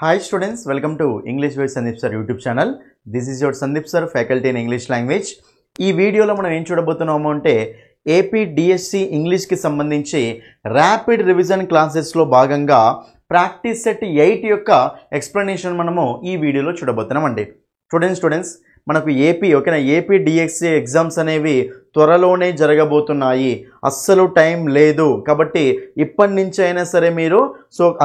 Hi students, welcome to English with Sandeep Sir YouTube channel. This is your Sandeep Sir, faculty in English language. ఈ వీడియోలో మనం ఏం చూడబోతున్నాము అంటే AP DSC English కి సంబంధించి ర్యాపిడ్ రివిజన్ క్లాసెస్ లో భాగంగా ప్రాక్టీస్ సెట్ 8 యొక్క ఎక్స్‌ప్లనేషన్ మనము ఈ వీడియోలో చూడబోతున్నామండి. స్టూడెంట్స్ మనకు ఏపీ డిఎస్సి ఎగ్జామ్స్ అనేవి త్వరలోనే జరగబోతున్నాయి. అస్సలు టైం లేదు కాబట్టి ఇప్పటి నుంచి అయినా సరే మీరు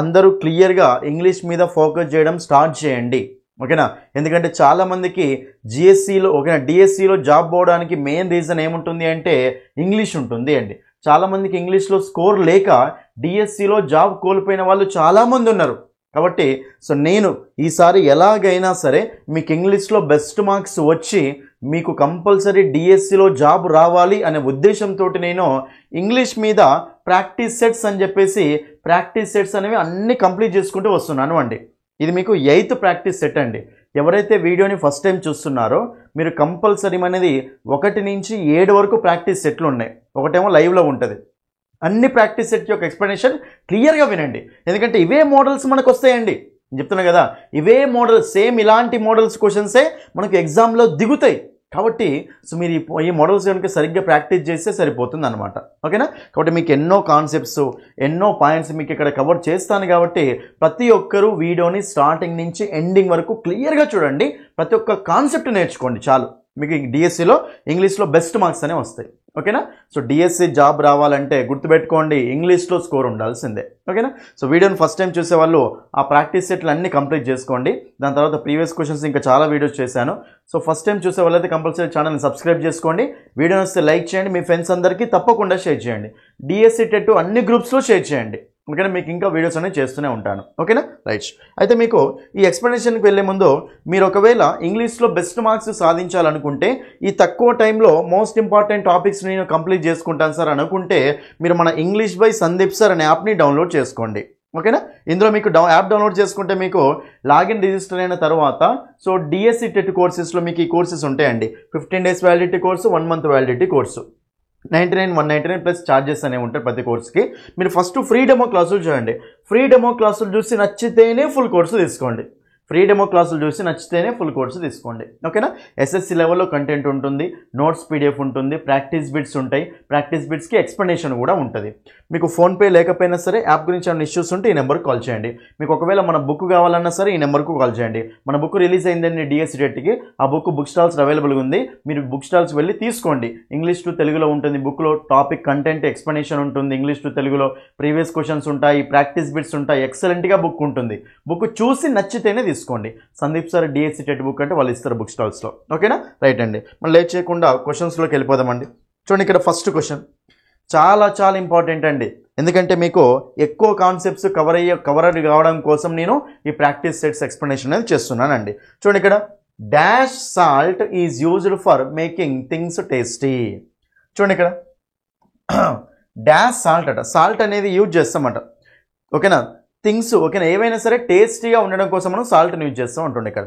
అందరూ క్లియర్గా ఇంగ్లీష్ మీద ఫోకస్ చేయడం స్టార్ట్ చేయండి. ఓకేనా? ఎందుకంటే చాలా మందికి జిఎస్సిలో డిఎస్సిలో జాబ్ పోవడానికి మెయిన్ రీజన్ ఏముంటుంది అంటే ఇంగ్లీష్ ఉంటుంది అండి. చాలా మందికి ఇంగ్లీష్లో స్కోర్ లేక డిఎస్సిలో జాబ్ కోల్పోయిన వాళ్ళు చాలామంది ఉన్నారు. కాబట్టి నేను ఈసారి ఎలాగైనా సరే మీకు ఇంగ్లీష్లో బెస్ట్ మార్క్స్ వచ్చి మీకు కంపల్సరీ డిఎస్సిలో జాబ్ రావాలి అనే ఉద్దేశంతో నేను ఇంగ్లీష్ మీద ప్రాక్టీస్ సెట్స్ అని చెప్పేసి ప్రాక్టీస్ సెట్స్ అనేవి అన్నీ కంప్లీట్ చేసుకుంటూ వస్తున్నాను అండి. ఇది మీకు 8th ప్రాక్టీస్ సెట్ అండి. ఎవరైతే వీడియోని ఫస్ట్ టైం చూస్తున్నారో మీరు కంపల్సరీ అనేది 1 నుంచి 7 వరకు ప్రాక్టీస్ సెట్లు ఉన్నాయి. ఒకటేమో లైవ్లో ఉంటుంది. అన్ని ప్రాక్టీస్ సెట్ యొక్క ఎక్స్‌ప్లనేషన్ క్లియర్గా వినండి. ఎందుకంటే ఇవే మోడల్స్ మనకు వస్తాయండి. నేను చెప్తున్నా కదా, ఇవే మోడల్స్, సేమ్ ఇలాంటి మోడల్స్ క్వశ్చన్సే మనకు ఎగ్జామ్లో దిగుతాయి. కాబట్టి మీరు ఈ మోడల్స్ కనుక సరిగ్గా ప్రాక్టీస్ చేస్తే సరిపోతుంది అనమాట. ఓకేనా? కాబట్టి మీకు ఎన్నో కాన్సెప్ట్స్, ఎన్నో పాయింట్స్ మీకు ఇక్కడ కవర్ చేస్తాను. కాబట్టి ప్రతి ఒక్కరూ వీడియోని స్టార్టింగ్ నుంచి ఎండింగ్ వరకు క్లియర్గా చూడండి. ప్రతి ఒక్క కాన్సెప్ట్ నేర్చుకోండి. చాలు మీకు డిఎస్సిలో ఇంగ్లీష్లో బెస్ట్ మార్క్స్ అనేవి వస్తాయి. ఓకేనా? డిఎస్సి జాబ్ రావాలంటే గుర్తుపెట్టుకోండి, ఇంగ్లీష్లో స్కోర్ ఉండాల్సిందే. ఓకేనా? వీడియోని ఫస్ట్ టైం చూసే వాళ్ళు ఆ ప్రాక్టీస్ సెట్లు అన్నీ కంప్లీట్ చేసుకోండి. దాని తర్వాత ప్రీవియస్ క్వశ్చన్స్ ఇంకా చాలా వీడియోస్ చేశాను. ఫస్ట్ టైం చూసే వాళ్ళైతే కంపల్సరీ ఛానల్ని సబ్స్క్రైబ్ చేసుకోండి. వీడియోని వస్తే లైక్ చేయండి. మీ ఫ్రెండ్స్ అందరికీ తప్పకుండా షేర్ చేయండి. డిఎస్సి టెట్ అన్ని గ్రూప్స్లో షేర్ చేయండి. ఓకేనా? మీకు ఇంకా వీడియోస్ అనేవి చేస్తూనే ఉంటాను. ఓకేనా? రైట్. అయితే మీకు ఈ ఎక్స్‌ప్లనేషన్కి వెళ్ళే ముందు మీరు ఒకవేళ ఇంగ్లీష్లో బెస్ట్ మార్క్స్ సాధించాలనుకుంటే ఈ తక్కువ టైంలో మోస్ట్ ఇంపార్టెంట్ టాపిక్స్ నేను కంప్లీట్ చేసుకుంటాను సార్ అనుకుంటే మీరు మన ఇంగ్లీష్ బై సందీప్ సార్ అనే యాప్ని డౌన్లోడ్ చేసుకోండి. ఓకేనా? ఇందులో మీకు యాప్ డౌన్లోడ్ చేసుకుంటే మీకు లాగిన్ రిజిస్టర్ అయిన తర్వాత డిఎస్సి టెట్ కోర్సెస్లో మీకు ఈ కోర్సెస్ ఉంటాయండి. 15 days validity course, 1 month validity course, 199 plus charges అనేవి ఉంటాయి ప్రతి కోర్స్కి. మీరు ఫస్ట్ ఫ్రీ డెమో క్లాసులు చూడండి. ఫ్రీ డెమో క్లాసులు చూసి నచ్చితేనే ఫుల్ కోర్సు తీసుకోండి. ఫ్రీ డెమో క్లాసులు చూసి నచ్చితేనే ఫుల్ కోర్సు తీసుకోండి. ఓకేనా? ఎస్ఎస్సి లెవెల్లో కంటెంట్ ఉంటుంది, నోట్స్ పీడిఎఫ్ ఉంటుంది, ప్రాక్టీస్ బిట్స్ ఉంటాయి. ప్రాక్టీస్ బిట్స్కి ఎక్స్‌ప్లనేషన్ కూడా ఉంటుంది. మీకు ఫోన్పే లేకపోయినా సరే యాప్ గురించి ఏమైనా ఇష్యూస్ ఉంటే ఈ నెంబర్కి కాల్ చేయండి. మీకు ఒకవేళ మన బుక్ కావాలన్నా సరే ఈ నెంబర్కు కాల్ చేయండి. మన బుక్ రిలీజ్ అయిందండి డిఎస్సి డేట్కి. ఆ బుక్ స్టాల్స్ అవైలబుల్గా ఉంది. మీరు బుక్ స్టాల్స్ వెళ్ళి తీసుకోండి. ఇంగ్లీష్ టు తెలుగులో ఉంటుంది. బుక్లో టాపిక్ కంటెంట్ ఎక్స్‌ప్లనేషన్ ఉంటుంది. ఇంగ్లీష్ టు తెలుగులో ప్రీవియస్ క్వశ్చన్స్ ఉంటాయి, ప్రాక్టీస్ బిట్స్ ఉంటాయి. ఎక్సలెంట్గా బుక్ ఉంటుంది. బుక్ చూసి నచ్చితేనే తీసుకోండి. Sandeep sir DSC TET book అంటే వాళ్ళు ఇస్తారు బుక్ స్టాల్స్లో. ఓకేనా? రైట్ అండి. మనం లేట్ చేయకుండా క్వశ్చన్స్లోకి వెళ్ళిపోదామండి. చూడండి, ఇక్కడ ఫస్ట్ క్వశ్చన్ చాలా చాలా ఇంపార్టెంట్ అండి. ఎందుకంటే మీకు ఎక్కువ కాన్సెప్ట్స్ కవర్ కావడం కోసం నేను ఈ ప్రాక్టీస్ సెట్స్ ఎక్స్‌ప్లనేషన్ అనేది చేస్తున్నానండి. చూడండి, ఇక్కడ dash salt is used for making things tasty. చూడండి, ఇక్కడ డాష్ సాల్ట్ అట. సాల్ట్ అనేది యూజ్ చేస్తామట. ఓకేనా? థింగ్స్ ఓకేనా, ఏవైనా సరే టేస్టీగా ఉండడం కోసం మనం సాల్ట్ని యూజ్ చేస్తాం అంటుండే ఇక్కడ.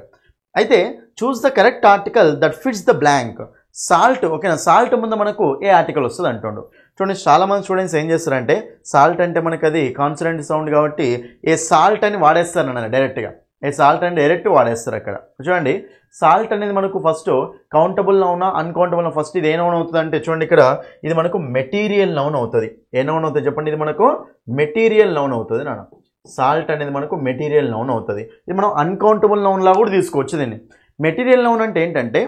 అయితే చూస్ the correct article that fits the blank. Salt ఓకేనా, సాల్ట్ ముందు మనకు ఏ ఆర్టికల్ వస్తుంది అంటుండు. చూడండి, చాలామంది స్టూడెంట్స్ ఏం చేస్తారంటే సాల్ట్ అంటే మనకు అది కాన్సనెంట్ సౌండ్ కాబట్టి ఏ సాల్ట్ అని వాడేస్తారు అన్న డైరెక్ట్గా. ఏ సాల్ట్ అని డైరెక్ట్ వాడేస్తారు అక్కడ. చూడండి, సాల్ట్ అనేది మనకు ఫస్ట్ కౌంటబుల్ నౌనా అన్కౌంటబుల్ నౌన్. ఫస్ట్ ఇది ఏ నౌన్ అవుతుంది అంటే చూడండి, ఇక్కడ ఇది మనకు మెటీరియల్ నౌన్ అవుతుంది. ఏ నౌన్ అవుతుంది చెప్పండి? ఇది మనకు మెటీరియల్ నౌన్ అవుతుంది నాన్న. సాల్ట్ అనేది మనకు మెటీరియల్ నౌన్ అవుతుంది. ఇది మనం అన్కౌంటబుల్ నౌన్లా కూడా తీసుకోవచ్చు దీన్ని. మెటీరియల్ నౌన్ అంటే ఏంటంటే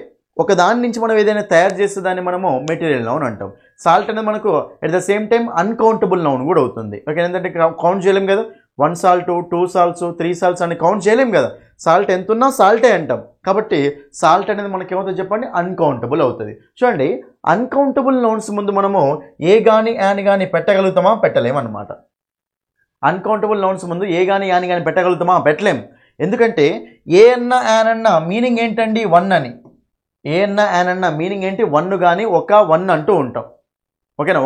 ఒక దాని నుంచి మనం ఏదైనా తయారు చేసే దాన్ని మనము మెటీరియల్ నౌన్ అంటాం. సాల్ట్ అనేది మనకు at the same time uncountable noun కూడా అవుతుంది. ఓకే, ఏంటంటే కౌంట్ చేయలేం కదా. 1 salt, 2 salts, 3 salts అని కౌంట్ చేయలేం కదా. సాల్ట్ ఎంత ఉన్నా సాల్టే అంటాం. కాబట్టి సాల్ట్ అనేది మనకి ఏమవుతుంది చెప్పండి? అన్కౌంటబుల్ అవుతుంది. చూడండి, అన్కౌంటబుల్ నౌన్స్ ముందు మనము ఏ గాని యాని కానీ పెట్టగలుగుతామా? పెట్టలేమన్నమాట. అన్కౌంటబుల్ నౌన్స్ ముందు ఏ గాని యాని కానీ పెట్టగలుగుతామా? పెట్టలేం. ఎందుకంటే ఏ అన్న యాన్ అన్న మీనింగ్ ఏంటండి? 1 అని. ఏ అన్న యాన్ అన్న మీనింగ్ ఏంటి? 1 కానీ 1 అంటూ ఉంటాం. ఓకేనా?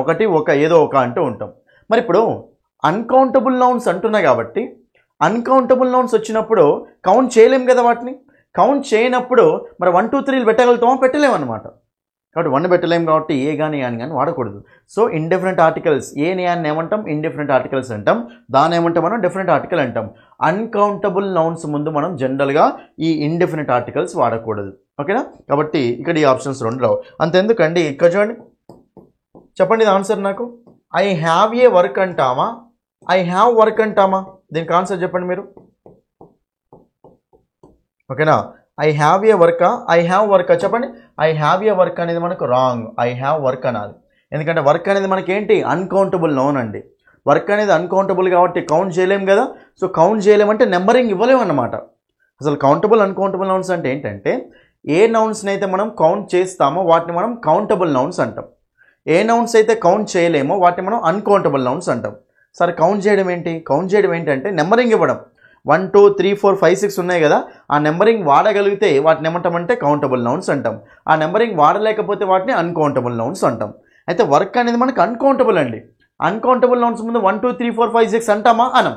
ఏదో ఒక అంటూ ఉంటాం. మరి ఇప్పుడు అన్కౌంటబుల్ నౌన్స్ అంటున్నాయి కాబట్టి అన్కౌంటబుల్ నౌన్స్ వచ్చినప్పుడు కౌంట్ చేయలేం కదా. వాటిని కౌంట్ చేయనప్పుడు మరి 1 2 3 పెట్టగలుగుతామా? పెట్టలేమన్నమాట. కాబట్టి వన్ పెట్టలేము కాబట్టి ఏ కానీ యాన్ కానీ వాడకూడదు. సో ఇండిఫరెంట్ ఆర్టికల్స్ ఏని యాన్ ఏమంటాం, ఇండిఫరెంట్ ఆర్టికల్స్ అంటాం. దాని ఏమంటాం మనం, డెఫినెట్ ఆర్టికల్ అంటాం. అన్కౌంటబుల్ నౌన్స్ ముందు మనం జనరల్గా ఈ ఇండిఫరెంట్ ఆర్టికల్స్ వాడకూడదు. ఓకేనా, కాబట్టి ఇక్కడ ఈ ఆప్షన్స్ రెండు రావు. అంతెందుకండి, ఇక్కడ చూడండి, చెప్పండి ఆన్సర్ నాకు. ఐ హ్యావ్ ఏ వర్క్ అంటామా, ఐ హ్యావ్ వర్క్ అంటామా? దీనికి ఆన్సర్ చెప్పండి మీరు. ఓకేనా, ఐ హ్యావ్ ఏ వర్కా, ఐ హ్యావ్ వర్కా? చెప్పండి. ఐ హ్యావ్ ఏ వర్క్ అనేది మనకు రాంగ్, ఐ హ్యావ్ వర్క్ అనాలి. ఎందుకంటే వర్క్ అనేది మనకి ఏంటి, అన్కౌంటబుల్ నౌన్ అండి. వర్క్ అనేది అన్కౌంటబుల్ కాబట్టి కౌంట్ చేయలేము కదా. సో కౌంట్ చేయలేమంటే నెంబరింగ్ ఇవ్వలేము అన్నమాట. అసలు కౌంటబుల్ అన్కౌంటబుల్ నౌన్స్ అంటే ఏంటంటే, ఏ నౌన్స్ని అయితే మనం కౌంట్ చేస్తామో వాటిని మనం కౌంటబుల్ నౌన్స్ అంటాం. ఏ నౌన్స్ అయితే కౌంట్ చేయలేమో వాటిని మనం అన్కౌంటబుల్ నౌన్స్ అంటాం. సరే కౌంట్ చేయడం ఏంటి, కౌంట్ చేయడం ఏంటంటే నెంబరింగ్ ఇవ్వడం. 1 2 3 4 5 6 ఉన్నాయి కదా, ఆ నెంబరింగ్ వాడగలిగితే వాటిని ఏమంటామంటే కౌంటబుల్ నౌన్స్ అంటాం. ఆ నెంబరింగ్ వాడలేకపోతే వాటిని అన్కౌంటబుల్ నౌన్స్ అంటాం. అయితే వర్క్ అనేది మనకు అన్కౌంటబుల్ అండి. అన్కౌంటబుల్ నౌన్స్ ముందు 1 2 3 4 5 6 అంటామా, అనం.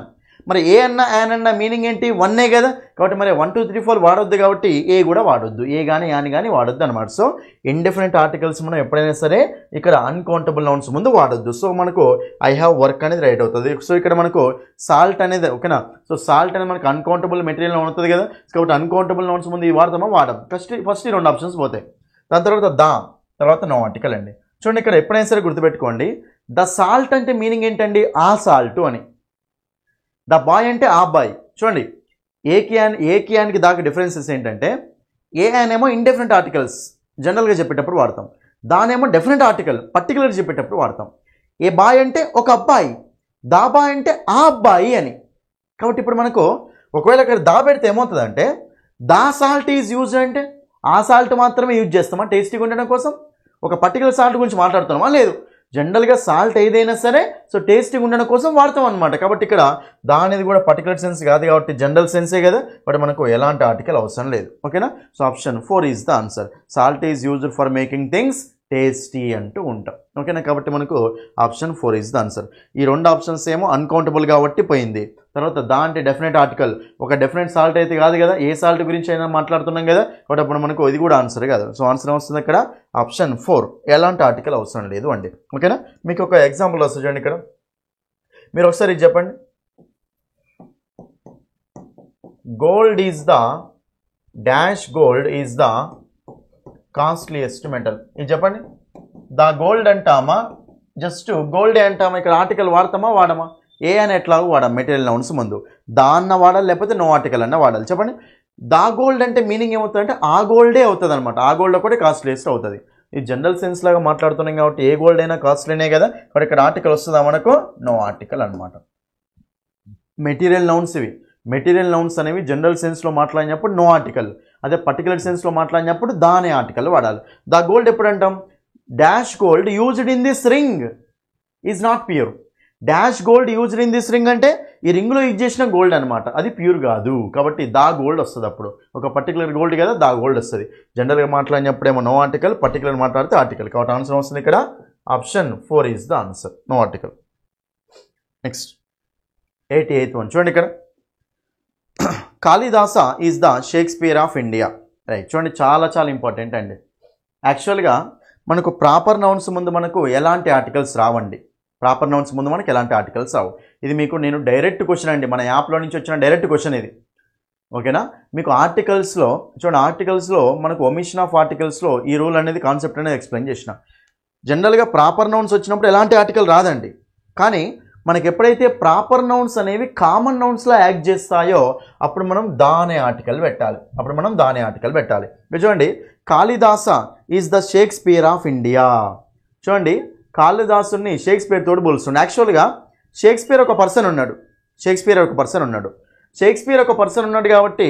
మరి ఏ అన్న యాన్ అన్న మీనింగ్ ఏంటి, వన్నే కదా. కాబట్టి మరి 1 2 3 4 వాడొద్దు కాబట్టి ఏ కూడా వాడొద్దు, ఏ కానీ యాన్ కానీ వాడొద్దు అనమాట. సో ఇండిఫరెంట్ ఆర్టికల్స్ మనం ఎప్పుడైనా సరే ఇక్కడ అన్కౌంటబుల్ నౌన్స్ ముందు వాడొద్దు. సో మనకు ఐ హ్యావ్ వర్క్ అనేది రైట్ అవుతుంది. సో ఇక్కడ మనకు సాల్ట్ అనేది, ఓకేనా. సో సాల్ట్ అనేది మనకు అన్కౌంటబుల్ మెటీరియల్ ఉంటుంది కదా, కాబట్టి అన్కౌంటబుల్ నౌన్స్ ముందు ఈ వాడతామా, వాడడం. ఫస్ట్ ఈ రెండు ఆప్షన్స్ పోతాయి. దాని తర్వాత తర్వాత నో ఆర్టికల్ అండి. చూడండి, ఇక్కడ ఎప్పుడైనా సరే గుర్తుపెట్టుకోండి, ద సాల్ట్ అంటే మీనింగ్ ఏంటండి, ఆ సాల్ట్ అని. ద బాయ్ అంటే ఆ బాయ్. చూడండి, ఏకి యాన్కి దాకా డిఫరెన్సెస్ ఏంటంటే, ఏ యాన్ ఏమో ఇండెఫినెంట్ ఆర్టికల్స్ జనరల్గా చెప్పేటప్పుడు వాడతాం, దానేమో డెఫినెట్ ఆర్టికల్ పర్టికులర్ చెప్పేటప్పుడు వాడతాం. ఏ బాయ్ అంటే ఒక అబ్బాయి, దా బాయ్ అంటే ఆ అబ్బాయి అని. కాబట్టి ఇప్పుడు మనకు ఒకవేళ ఇక్కడ దా పెడితే ఏమవుతుందంటే, దా సాల్ట్ ఈజ్ యూజ్ అంటే ఆ సాల్ట్ మాత్రమే యూజ్ చేస్తామా టేస్టీగా ఉండడం కోసం, ఒక పర్టికులర్ సాల్ట్ గురించి మాట్లాడుతున్నామా, లేదు. జనరల్గా సాల్ట్ ఏదైనా సరే సో టేస్టీగా ఉండడం కోసం వాడతాం అనమాట. కాబట్టి ఇక్కడ దా అనేది కూడా పర్టికులర్ సెన్స్ కాదు కాబట్టి జనరల్ సెన్సే కదా, బట్ మనకు ఎలాంటి ఆర్టికల్ అవసరం లేదు. ఓకేనా, so option 4 is the answer. Salt is used for making things tasty అంటూ ఉంటాం. ఓకేనా, కాబట్టి మనకు ఆప్షన్ 4 ఈజ్ ద ఆన్సర్. ఈ రెండు ఆప్షన్స్ ఏమో అన్కౌంటబుల్ కాబట్టి పోయింది. తర్వాత దా అంటే డెఫినెట్ ఆర్టికల్, ఒక డెఫినెట్ సాల్ట్ అయితే కాదు కదా, ఏ సాల్ట్ గురించి అయినా మాట్లాడుతున్నాం కదా, కాబట్టి అప్పుడు మనకు ఇది కూడా ఆన్సర్ కాదు. సో ఆన్సర్ వస్తుంది ఇక్కడ ఆప్షన్ 4, ఎలాంటి ఆర్టికల్ అవసరం లేదు అండి. ఓకేనా, మీకు ఒక ఎగ్జాంపుల్ వస్తుంది చూడండి. ఇక్కడ మీరు ఒకసారి ఇది చెప్పండి, gold is the dash, gold is the costliest metal. ఇది చెప్పండి, ద గోల్డ్ అంటామా, జస్ట్ గోల్డే అంటామా, ఇక్కడ ఆర్టికల్ వాడతామా వాడమా, ఏ అని ఎట్లాగో వాడాలి మెటీరియల్ నౌన్స్ ముందు, దా అన్న వాడాలి లేకపోతే నో ఆర్టికల్ అన్న వాడాలి. చెప్పండి, దా గోల్డ్ అంటే మీనింగ్ ఏమవుతుందంటే ఆ గోల్డే అవుతుంది అనమాట, ఆ గోల్డ్ ఒకటి కాస్ట్లీయెస్ట్ అవుతుంది. ఈ జనరల్ సెన్స్ లాగా మాట్లాడుతున్నాం కాబట్టి ఏ గోల్డ్ అయినా కాస్ట్లీనే కదా, కాబట్టి ఇక్కడ ఆర్టికల్ వస్తుందా మనకు, నో ఆర్టికల్ అనమాట. మెటీరియల్ నౌన్స్ ఇవి, మెటీరియల్ నౌన్స్ అనేవి జనరల్ సెన్స్లో మాట్లాడినప్పుడు నో ఆర్టికల్, అదే పర్టికులర్ సెన్స్లో మాట్లాడినప్పుడు దానే ఆర్టికల్ వాడాలి. ద గోల్డ్ ఎప్పుడు అంటాం, dash gold used in this ring is not pure. Dash gold used in this ring అంటే ఈ రింగ్లో యూజ్ చేసిన గోల్డ్ అనమాట, అది ప్యూర్ కాదు. కాబట్టి దా గోల్డ్ వస్తుంది, అప్పుడు ఒక పర్టికులర్ గోల్డ్ కదా దా గోల్డ్ వస్తుంది. జనరల్గా మాట్లాడినప్పుడు ఏమో నో ఆర్టికల్, పర్టికులర్ మాట్లాడితే ఆర్టికల్. కాబట్టి ఆన్సర్ వస్తుంది ఇక్కడ option 4 is the answer, no article. Next 88th one చూడండి, ఇక్కడ Kalidasa is the Shakespeare of India. Right, చూడండి చాలా చాలా ఇంపార్టెంట్ అండి. యాక్చువల్గా మనకు ప్రాపర్ నౌన్స్ ముందు మనకు ఎలాంటి ఆర్టికల్స్ రావండి, ప్రాపర్ నౌన్స్ ముందు మనకి ఎలాంటి ఆర్టికల్స్ రావు. ఇది మీకు నేను డైరెక్ట్ క్వశ్చన్ అండి, మన యాప్లో నుంచి వచ్చిన డైరెక్ట్ క్వశ్చన్ ఇది. ఓకేనా, మీకు ఆర్టికల్స్లో చూడండి, ఆర్టికల్స్లో మనకు ఒమిషన్ ఆఫ్ ఆర్టికల్స్లో ఈ రూల్ అనేది కాన్సెప్ట్ అనేది ఎక్స్ప్లెయిన్ చేసిన. జనరల్గా ప్రాపర్ నౌన్స్ వచ్చినప్పుడు ఎలాంటి ఆర్టికల్ రాదండి, కానీ మనకి ఎప్పుడైతే ప్రాపర్ నౌన్స్ అనేవి కామన్ నౌన్స్లో యాక్ట్ చేస్తాయో అప్పుడు మనం దా అనే ఆర్టికల్ పెట్టాలి. చూడండి, Kalidasa is the Shakespeare of India. చూడండి, కాళిదాసుని షేక్స్పియర్ తోడు పోలుస్తుండే. యాక్చువల్గా షేక్స్పియర్ ఒక పర్సన్ ఉన్నాడు కాబట్టి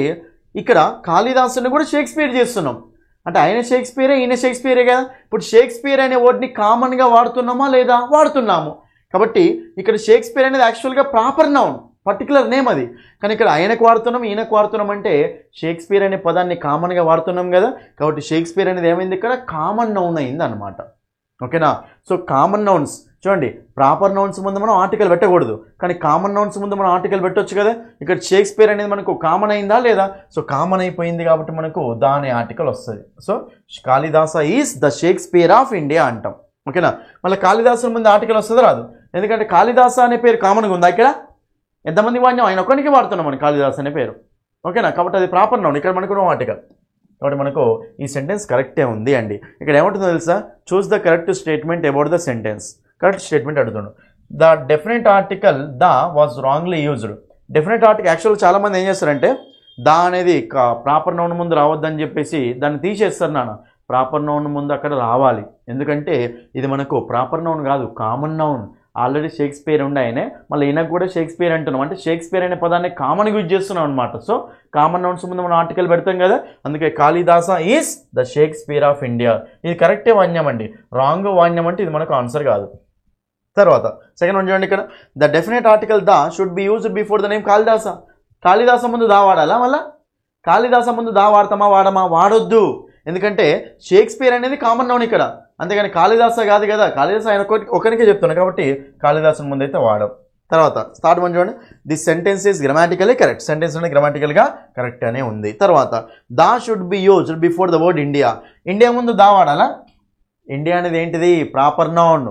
ఇక్కడ కాళిదాసుని కూడా షేక్స్పియర్ చేస్తున్నాం అంటే ఆయన షేక్స్పియరే ఈయన షేక్స్పియరే కదా. ఇప్పుడు షేక్స్పియర్ అనే వర్డ్ని కామన్గా వాడుతున్నామా లేదా, వాడుతున్నాము. కాబట్టి ఇక్కడ షేక్స్పియర్ అనేది యాక్చువల్గా ప్రాపర్ నౌన్, పర్టికులర్ నేమ్ అది, కానీ ఇక్కడ ఆయనకు వాడుతున్నాం ఈయనకు వాడుతున్నాం అంటే షేక్స్పియర్ అనే పదాన్ని కామన్గా వాడుతున్నాం కదా. కాబట్టి షేక్స్పియర్ అనేది ఏమైంది, ఇక్కడ కామన్ నౌన్ అయింది అనమాట. ఓకేనా, సో కామన్ నౌన్స్ చూడండి ప్రాపర్ నౌన్స్ ముందు మనం ఆర్టికల్ పెట్టకూడదు, కానీ కామన్ నౌన్స్ ముందు మనం ఆర్టికల్ పెట్టొచ్చు కదా. ఇక్కడ షేక్స్పియర్ అనేది మనకు కామన్ అయిందా లేదా? సో కామన్ అయిపోయింది కాబట్టి మనకు దా అనే ఆర్టికల్ వస్తుంది. So Kalidasa is the Shakespeare of India అంటాం. ఓకేనా. మళ్ళీ కాళిదాసు ముందు ఆర్టికల్ వస్తుంది రాదు, ఎందుకంటే కాళిదాస అనే పేరు కామన్గా ఉందా ఇక్కడ? ఎంతమంది వాడినాం? ఆయన ఒక్కరికి వాడుతున్నాం మనం కాళిదాస్ అనే పేరు. ఓకేనా. కాబట్టి అది ప్రాపర్ నౌన్, ఇక్కడ మనకు ఆర్టికల్. కాబట్టి మనకు ఈ సెంటెన్స్ కరెక్టే ఉంది అండి. ఇక్కడ ఏమంటుందో తెలుసా? Choose the correct statement about the sentence. Correct statement అడుగుతున్నాడు. The definite article the was wrongly used. Definite article యాక్చువల్గా చాలామంది ఏం చేస్తారంటే ద అనేది ప్రాపర్ నౌన్ ముందు రావద్దని చెప్పేసి దాన్ని తీసేస్తారు. నాన్న ప్రాపర్ నౌన్ ముందు అక్కడ రావాలి, ఎందుకంటే ఇది మనకు ప్రాపర్ నౌన్ కాదు, కామన్ నౌన్. ఆల్రెడీ షేక్స్పియర్ ఉండే ఆయనే, మళ్ళీ ఈయనకు కూడా షేక్స్పియర్ అంటున్నాం, అంటే షేక్స్పియర్ అనే పదాన్ని కామన్గా యూజ్ చేస్తున్నాం అనమాట. సో కామన్ నౌన్స్ ముందు మనం ఆర్టికల్ పెడతాం కదా, అందుకే Kalidasa is the Shakespeare of India. ఇది కరెక్టే వాణ్యం అండి, రాంగ్ వాణ్యం అంటే ఇది మనకు ఆన్సర్ కాదు. తర్వాత సెకండ్ వన్ చూడండి, ఇక్కడ the definite article the should be used before the name Kalidasa. Kalidasa ముందు దా వాడాలా? మళ్ళా కాళిదాస ముందు దా వాడతామా వాడమా? వాడొద్దు, ఎందుకంటే షేక్స్పియర్ అనేది కామన్ నౌన్ ఇక్కడ, అంతేగాని కాళిదాస కాదు కదా. కాళిదాస ఆయన ఒకరికే చెప్తున్నా కాబట్టి కాళిదాసు ముందు అయితే వాడడం. తర్వాత స్టార్ట్ వన్ చూడండి, this sentence is grammatically correct. Sentence అనేది గ్రామాటికల్గా కరెక్ట్ అనే ఉంది. తర్వాత the should be used before the word India. India ముందు దా వాడాలా? ఇండియా అనేది ఏంటిది? Proper noun.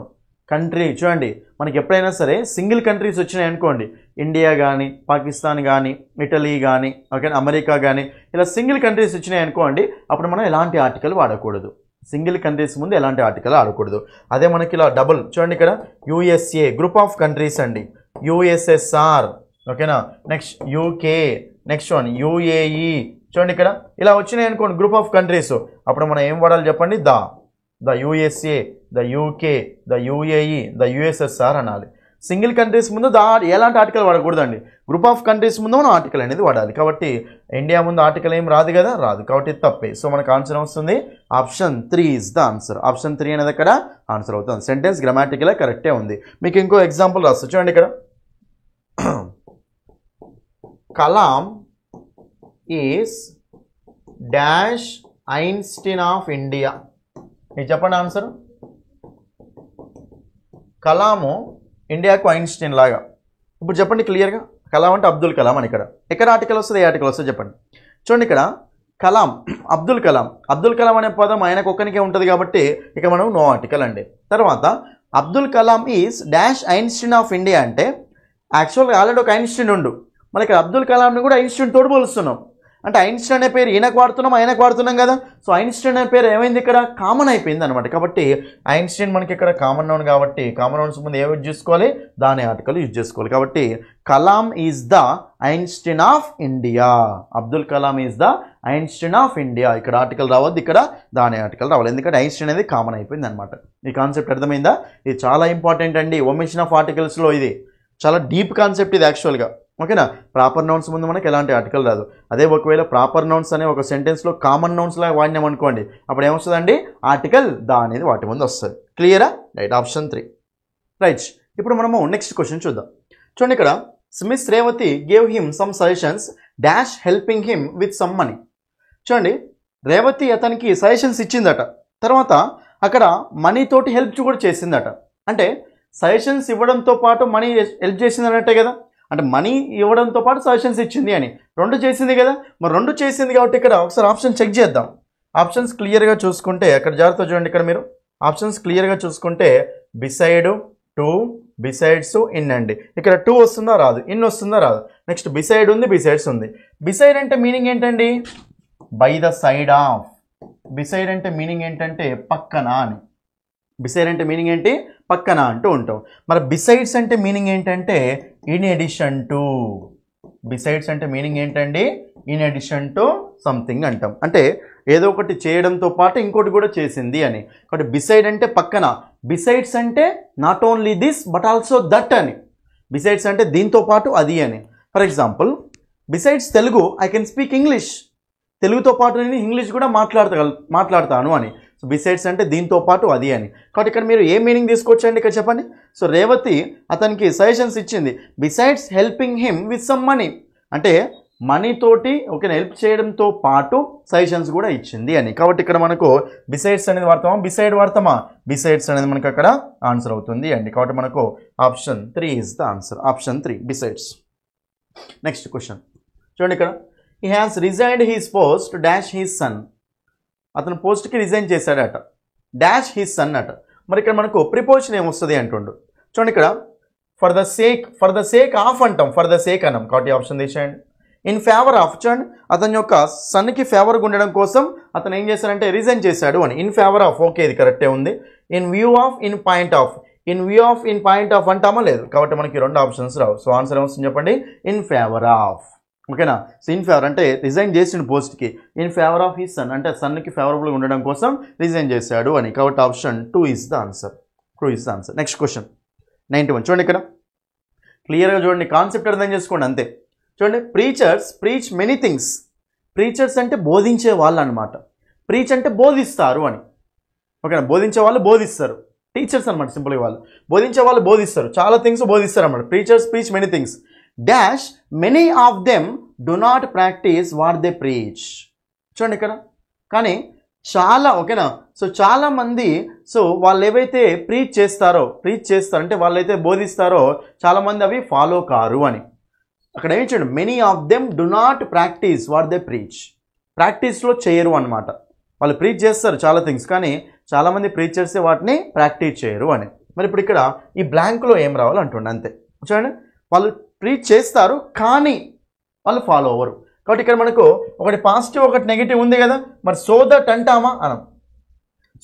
కంట్రీ చూడండి, మనకి ఎప్పుడైనా సరే సింగిల్ కంట్రీస్ వచ్చినాయి అనుకోండి, ఇండియా కానీ పాకిస్తాన్ కానీ ఇటలీ కానీ ఓకే అమెరికా కానీ ఇలా సింగిల్ కంట్రీస్ వచ్చినాయి అనుకోండి, అప్పుడు మనం ఎలాంటి ఆర్టికల్ వాడకూడదు. సింగిల్ కంట్రీస్ ముందు ఎలాంటి ఆర్టికల్ ఆడకూడదు. అదే మనకి ఇలా డబుల్ చూడండి, ఇక్కడ యుఎస్ఏ గ్రూప్ ఆఫ్ కంట్రీస్ అండి, యుఎస్ఎస్ఆర్ ఓకేనా, next UK, next one UAE. చూడండి ఇక్కడ ఇలా వచ్చినాయి అనుకోండి గ్రూప్ ఆఫ్ కంట్రీస్, అప్పుడు మనం ఏం వాడాలి చెప్పండి? The USA, the UK, the UAE, the USSR అనాలి. సింగిల్ కంట్రీస్ ముందు ఎలాంటి ఆర్టికల్ వాడకూడదండి, గ్రూప్ ఆఫ్ కంట్రీస్ ముందు మనం ఆర్టికల్ అనేది వాడాలి. కాబట్టి ఇండియా ముందు ఆర్టికల్ ఏం రాదు కదా, రాదు, కాబట్టి తప్పే. సో మనకు ఆన్సర్ వస్తుంది option 3 is the answer. Option 3 అనేది అక్కడ ఆన్సర్ అవుతుంది. సెంటెన్స్ గ్రామాటికల్ కరెక్టే ఉంది. మీకు ఇంకో ఎగ్జాంపుల్ రాస్తా చూడండి, ఇక్కడ Kalam is dash Einstein of India. మీకు చెప్పండి ఆన్సర్. కలాము ఇండియాకు ఐన్స్టీన్ లాగా. ఇప్పుడు చెప్పండి క్లియర్గా, కలాం అంటే అబ్దుల్ కలాం అని. ఇక్కడ ఎక్కడ ఆర్టికల్ వస్తుంది, ఏ ఆర్టికల్ వస్తుంది చెప్పండి. చూడండి ఇక్కడ కలాం, అబ్దుల్ కలాం. అబ్దుల్ కలాం అనే పదం ఆయనకు ఒక్కనికే ఉంటుంది కాబట్టి ఇక మనం నో ఆర్టికల్ అండి. తర్వాత Abdul Kalam is dash Einstein of India అంటే యాక్చువల్గా ఆల్రెడీ ఒక ఐన్స్టీన్ ఉండు, మనకి ఇక్కడ అబ్దుల్ కలాంని కూడా ఐన్స్టీన్ తోడు పోలుస్తున్నాం. అంటే ఐన్స్టీన్ అనే పేరు ఈయనకు వాడుతున్నాం, ఆయనకు వాడుతున్నాం కదా. సో ఐన్స్టీన్ అనే పేరు ఏమైంది ఇక్కడ? కామన్ అయిపోయింది అనమాట. కాబట్టి ఐన్స్టీన్ మనకి ఇక్కడ కామన్ నౌన్ కాబట్టి కామన్ నౌన్స్ ముందు ఏం యూజ్ చేసుకోవాలి? దాని ఆర్టికల్ యూజ్ చేసుకోవాలి. కాబట్టి Kalam is the Einstein of India. Abdul Kalam is the Einstein of India. ఇక్కడ ఆర్టికల్ రావద్దు, ఇక్కడ దాని ఆర్టికల్ రావాలి, ఎందుకంటే ఐన్స్టీన్ అనేది కామన్ అయిపోయింది అనమాట. ఈ కాన్సెప్ట్ అర్థమైందా? ఇది చాలా ఇంపార్టెంట్ అండి. ఒమిషన్ ఆఫ్ ఆర్టికల్స్లో ఇది చాలా డీప్ కాన్సెప్ట్ ఇది యాక్చువల్గా. ఓకేనా. ప్రాపర్ నౌన్స్ ముందు మనకి ఎలాంటి ఆర్టికల్ రాదు. అదే ఒకవేళ ప్రాపర్ నౌన్స్ అనే ఒక సెంటెన్స్లో కామన్ నౌన్స్లా వాడినాం అనుకోండి, అప్పుడు ఏమొస్తుందండి? ఆర్టికల్ దా అనేది వాటి ముందు వస్తుంది. క్లియరా? Right, option 3 right. ఇప్పుడు మనము నెక్స్ట్ క్వశ్చన్ చూద్దాం. చూడండి ఇక్కడ Miss Revathi gave him some suggestions dash helping him with some money. చూడండి రేవతి అతనికి సజెషన్స్ ఇచ్చిందట, తర్వాత అక్కడ మనీ తోటి హెల్ప్ కూడా చేసిందట. అంటే సజెషన్స్ ఇవ్వడంతో పాటు మనీ హెల్ప్ చేసింది అన్నట్టే కదా. అంటే మనీ ఇవ్వడంతో పాటు సజెషన్స్ ఇచ్చింది అని రెండు చేసింది కదా. మరి రెండు చేసింది కాబట్టి ఇక్కడ ఒకసారి ఆప్షన్ చెక్ చేద్దాం. ఆప్షన్స్ క్లియర్గా చూసుకుంటే అక్కడ జాగ్రత్త చూడండి, ఇక్కడ మీరు ఆప్షన్స్ క్లియర్గా చూసుకుంటే బిసైడ్, టు, బిసైడ్స్, ఇన్ అండి. ఇక్కడ టు వస్తుందా రాదు, ఇన్ వస్తుందా రాదు. నెక్స్ట్ బిసైడ్ ఉంది, బిసైడ్స్ ఉంది. బిసైడ్ అంటే మీనింగ్ ఏంటండి? By the side of. Beside అంటే మీనింగ్ ఏంటంటే పక్కన అని. బిసైడ్ అంటే మీనింగ్ ఏంటి? పక్కన అంటూ ఉంటాం. మరి బిసైడ్స్ అంటే మీనింగ్ ఏంటంటే ఇన్ ఎడిషన్ టు. బిసైడ్స్ అంటే మీనింగ్ ఏంటండి? ఇన్ ఎడిషన్ టు సంథింగ్ అంటాం. అంటే ఏదో ఒకటి చేయడంతో పాటు ఇంకోటి కూడా చేసింది అని. కాబట్టి బిసైడ్ అంటే పక్కన, బిసైడ్స్ అంటే not only this but also that అని. బిసైడ్స్ అంటే దీంతో పాటు అది అని. For example besides Telugu I can speak English. తెలుగుతో పాటు నేను ఇంగ్లీష్ కూడా మాట్లాడతాను అని. సో బిసైడ్స్ అంటే దీంతో పాటు అది అని. కాబట్టి ఇక్కడ మీరు ఏ మీనింగ్ తీసుకోవచ్చండి ఇక్కడ చెప్పండి. సో రేవతి అతనికి సజెషన్స్ ఇచ్చింది besides helping him with some money. అంటే మనీ తోటి ఓకేనా హెల్ప్ చేయడంతో పాటు సజెషన్స్ కూడా ఇచ్చింది అని. కాబట్టి ఇక్కడ మనకు బిసైడ్స్ అనేది వాడతామా బిసైడ్స్ అనేది మనకు అక్కడ ఆన్సర్ అవుతుంది అండి. కాబట్టి మనకు option 3 is the answer. Option 3 besides. Next question చూడండి ఇక్కడ. He has resigned his post dash his son. అతను పోస్ట్కి రిజైన్ చేశాడట, డాష్ హీస్ సన్ అట. మరి ఇక్కడ మనకు ప్రిపోజిషన్ ఏమొస్తుంది అంటుండు. చూడండి ఇక్కడ ఫర్ ద సేక్ ఆఫ్ అంటాం, ఫర్ ద సేక్ అన్నాం. కాబట్టి ఆప్షన్ తీసేయండి. ఇన్ ఫేవర్ ఆఫ్, చూడండి అతని యొక్క సన్కి ఫేవర్గా ఉండడం కోసం అతను ఏం చేశాడంటే రిజైన్ చేశాడు అని. ఇన్ ఫేవర్ ఆఫ్, ఓకే ఇది కరెక్టే ఉంది. In view of, in point of. In view of, in point of అంటామా లేదు. కాబట్టి మనకి 2 ఆప్షన్స్ రావు. సో ఆన్సర్ ఏమొస్తుంది చెప్పండి, ఇన్ ఫేవర్ ఆఫ్. ఓకేనా. సో ఇన్ ఫేవర్ అంటే రిజైన్ చేసిన పోస్ట్కి, in favour of his son అంటే సన్కి ఫేవరబుల్గా ఉండడం కోసం రిజైన్ చేశాడు అని. కాబట్టి option 2 is the answer. 2 is the answer. Next question 91. చూడండి ఇక్కడ క్లియర్గా చూడండి, కాన్సెప్ట్ అర్థం చేసుకోండి అంతే. చూడండి preachers preach many things. Preachers అంటే బోధించే వాళ్ళు అనమాట. ప్రీచ్ అంటే బోధిస్తారు అని. ఓకేనా, బోధించే వాళ్ళు బోధిస్తారు, టీచర్స్ అనమాట సింపుల్గా. వాళ్ళు బోధించే వాళ్ళు బోధిస్తారు, చాలా థింగ్స్ బోధిస్తారు అనమాట. Preachers preach many things dash many of them do not practice what they preach. చూడండి ఇక్కడ కానీ చాలా, ఓకేనా. సో చాలామంది సో వాళ్ళు ఏవైతే ప్రీచ్ చేస్తారంటే వాళ్ళైతే బోధిస్తారో చాలామంది అవి ఫాలో కారు అని. అక్కడ ఏం చూడండి, many of them do not practice what they preach. ప్రాక్టీస్లో చేయరు అనమాట. వాళ్ళు ప్రీచ్ చేస్తారు చాలా థింగ్స్, కానీ చాలామంది ప్రీచ్ చేస్తే వాటిని ప్రాక్టీస్ చేయరు అని. మరి ఇప్పుడు ఇక్కడ ఈ బ్లాంక్లో ఏం రావాలి అంటుండే అంతే. చూడండి వాళ్ళు ప్రీచ్ చేస్తారు కానీ వాళ్ళు ఫాలో అవ్వరు. కాబట్టి ఇక్కడ మనకు ఒకటి పాజిటివ్ ఒకటి నెగిటివ్ ఉంది కదా. మరి సో దట్ అంటామా అనం.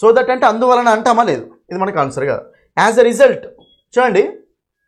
సో దట్ అంటే అందువలన అంటామా లేదు. ఇది మనకు ఆన్సర్ కదా. యాజ్ ఎ రిజల్ట్ చూడండి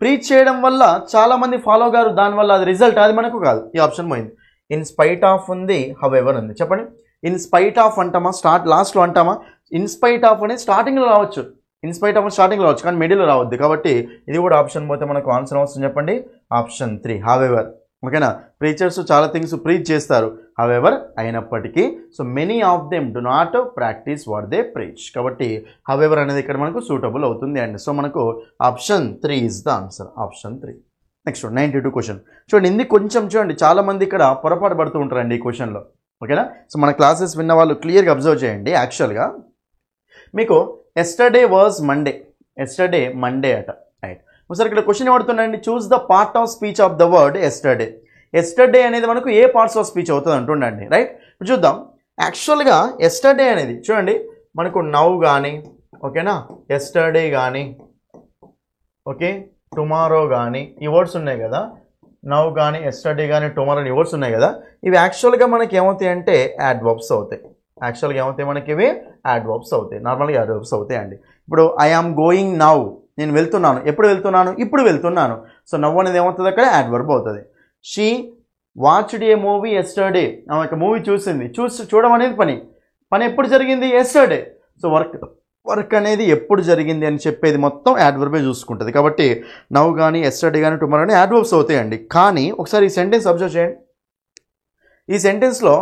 ప్రీచ్ చేయడం వల్ల చాలామంది ఫాలో గారు, దానివల్ల అది రిజల్ట్, అది మనకు కాదు. ఈ ఆప్షన్ పోయింది. ఇన్ స్పైట్ ఆఫ్ ఉంది, హౌఎవర్ ఉంది. చెప్పండి ఇన్ స్పైట్ ఆఫ్ అంటామా, లాస్ట్లో అంటామా. ఇన్ స్పైట్ ఆఫ్ అనేది స్టార్టింగ్లో రావచ్చు, ఇన్ స్పైట్ ఆఫ్ స్టార్టింగ్లో రావచ్చు, కానీ మిడిల్లో రావద్దు. కాబట్టి ఇది కూడా ఆప్షన్ పోతే మనకు ఆన్సర్ వస్తుంది చెప్పండి, ఆప్షన్ 3 హౌఎవర్. ఓకేనా. ప్రీచర్స్ చాలా థింగ్స్ ప్రీచ్ చేస్తారు, హౌఎవర్ అయినప్పటికీ so many of them do not practice what they preach. కాబట్టి హౌఎవర్ అనేది ఇక్కడ మనకు సూటబుల్ అవుతుంది అండి. సో మనకు option 3 is the answer. Option 3. Next 92 question చూడండి. ఇది కొంచెం చూడండి చాలామంది ఇక్కడ పొరపాటు పడుతూ ఉంటారండి ఈ క్వశ్చన్లో. ఓకేనా. సో మన క్లాసెస్ విన్న వాళ్ళు క్లియర్గా అబ్జర్వ్ చేయండి. యాక్చువల్గా మీకు yesterday was Monday, yesterday Monday అట. రైట్. ఒకసారి ఇక్కడ క్వశ్చన్ పడుతుందండి, choose the part of speech of the word yesterday. Yesterday అనేది మనకు ఏ పార్ట్స్ ఆఫ్ స్పీచ్ అవుతుంది అంటుండండి. రైట్. ఇప్పుడు చూద్దాం. యాక్చువల్గా ఎస్టర్డే అనేది చూడండి మనకు నౌ కానీ, ఓకేనా, ఎస్టర్డే కానీ, ఓకే, టుమారో కానీ ఈ వర్డ్స్ ఉన్నాయి కదా. నౌ కానీ, ఎస్టర్డే కానీ, టుమారో ఈ వర్డ్స్ ఉన్నాయి కదా. ఇవి యాక్చువల్గా మనకి ఏమవుతాయి అంటే యాడ్వర్బ్స్ అవుతాయి. యాక్చువల్గా ఏమవుతాయి మనకి ఇవి యాడ్వర్బ్స్ అవుతాయి. నార్మల్గా యాడ్వర్బ్స్ అవుతాయి అండి. ఇప్పుడు ఐ ఆమ్ గోయింగ్ నౌ, నేను వెళ్తున్నాను. ఎప్పుడు వెళ్తున్నాను? ఇప్పుడు వెళ్తున్నాను. సో నవ్వు అనేది ఏమవుతుంది అక్కడ యాడ్వర్బ్ అవుతుంది. She watched a movie yesterday, ఆమె ఒక మూవీ చూసింది. చూడడం అనేది పని ఎప్పుడు జరిగింది? ఎస్టర్డే. సో వర్క్ అనేది ఎప్పుడు జరిగింది అని చెప్పేది మొత్తం యాడ్వర్బే చూసుకుంటుంది. కాబట్టి నవ్ కానీ, ఎస్టర్డే కానీ, టుమారో కానీ యాడ్వర్బ్స్ అవుతాయండి. కానీ ఒకసారి ఈ సెంటెన్స్ అబ్జర్వ్ చేయండి. ఈ సెంటెన్స్లో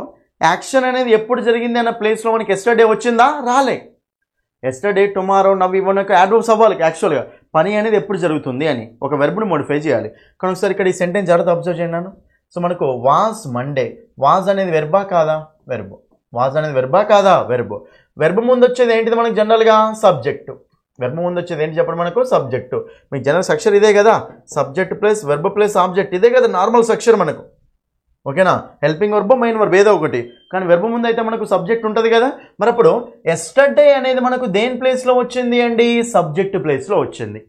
యాక్షన్ అనేది ఎప్పుడు జరిగింది అన్న ప్లేస్లో మనకి ఎస్టర్డే వచ్చిందా? రాలే. ఎస్టర్డే, టుమారో, నవ్ ఇవన్నీ యాడ్వర్బ్స్ అవ్వాలి. యాక్చువల్గా పని అనేది ఎప్పుడు జరుగుతుంది అని ఒక వెర్బ్ని మోడిఫై చేయాలి. కానీ ఒకసారి ఇక్కడ ఈ సెంటెన్స్ జాగ్రత్త అబ్జర్వ్ చేయండి నన్ను. సో మనకు వాజ్ మండే, వాజ్ అనేది వెర్బా కాదా? వెర్బ్. వాజ్ అనేది వెర్బా కాదా? వెర్బ్. వెర్బ్ ముందు వచ్చేది ఏంటిది మనకు జనరల్గా? సబ్జెక్టు. వెర్బ్ ముందు వచ్చేది ఏంటి చెప్పండి మనకు? సబ్జెక్టు. మీకు జనరల్ స్ట్రక్చర్ ఇదే కదా, subject plus verb plus object, ఇదే కదా నార్మల్ స్ట్రక్చర్ మనకు. ఓకేనా. హెల్పింగ్ వర్బ్, మెయిన్ వర్బ్ ఏదో ఒకటి. కానీ వెర్బ్ ముందు అయితే మనకు సబ్జెక్ట్ ఉంటుంది కదా. మరి అప్పుడు ఎస్టర్డే అనేది మనకు దేని ప్లేస్లో వచ్చింది అండి? సబ్జెక్ట్ ప్లేస్లో వచ్చింది.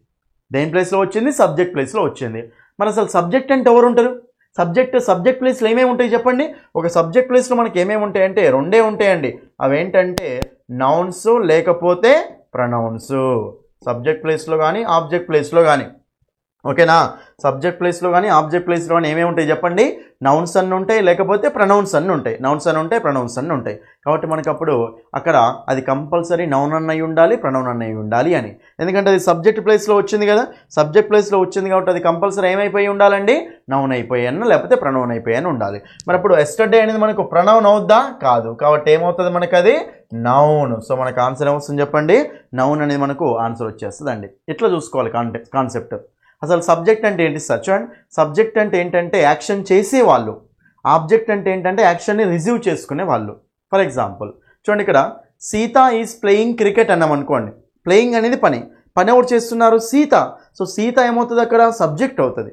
దేని ప్లేస్లో వచ్చింది? సబ్జెక్ట్ ప్లేస్లో వచ్చింది. మరి అసలు సబ్జెక్ట్ అంటే ఎవరు ఉంటారు? సబ్జెక్ట్ ప్లేస్లో ఏమేమి ఉంటాయి చెప్పండి. ఒక సబ్జెక్ట్ ప్లేస్లో మనకి ఏమేమి ఉంటాయంటే 2 ఉంటాయండి. అవేంటంటే నౌన్స్ లేకపోతే ప్రొనౌన్స్. సబ్జెక్ట్ ప్లేస్లో కానీ, ఆబ్జెక్ట్ ప్లేస్లో కానీ. ఓకేనా. సబ్జెక్ట్ ప్లేస్లో కానీ, ఆబ్జెక్ట్ ప్లేస్లో కానీ ఏమేమి ఉంటాయి చెప్పండి? నౌన్స్ అన్నీ ఉంటాయి, లేకపోతే ప్రొనౌన్స్ అన్నీ ఉంటాయి. నౌన్స్ అని ఉంటాయి, ప్రొనౌన్స్ అన్నీ ఉంటాయి. కాబట్టి మనకు అప్పుడు అక్కడ అది కంపల్సరీ నౌన్ అన్నయ్యి ఉండాలి, ప్రొనౌన్ అన్నయ్యి ఉండాలి అని. ఎందుకంటే అది సబ్జెక్ట్ ప్లేస్లో వచ్చింది కదా. సబ్జెక్ట్ ప్లేస్లో వచ్చింది కాబట్టి అది కంపల్సరీ ఏమైపోయి ఉండాలండి? నౌన్ అయిపోయాను, లేకపోతే ప్రొనౌన్ అయిపోయాను ఉండాలి. మరి అప్పుడు ఎస్టర్డే అనేది మనకు ప్రొనౌన్ అవుద్దా? కాదు. కాబట్టి ఏమవుతుంది మనకు? అది నౌన్. సో మనకు ఆన్సర్ ఏమొస్తుంది చెప్పండి? నౌన్ అనేది మనకు ఆన్సర్ వచ్చేస్తుంది అండి. ఇట్లా చూసుకోవాలి కాన్సెప్ట్. అసలు సబ్జెక్ట్ అంటే ఏంటి సార్? చూడండి, సబ్జెక్ట్ అంటే ఏంటంటే యాక్షన్ చేసేవాళ్ళు. ఆబ్జెక్ట్ అంటే ఏంటంటే యాక్షన్ని రిసీవ్ చేసుకునే వాళ్ళు. ఫర్ ఎగ్జాంపుల్ చూడండి, ఇక్కడ సీత ఈజ్ ప్లేయింగ్ క్రికెట్ అన్నాం అనుకోండి. ప్లేయింగ్ అనేది పని ఎవరు చేస్తున్నారు? సీత. సో సీత ఏమవుతుంది అక్కడ? సబ్జెక్ట్ అవుతుంది.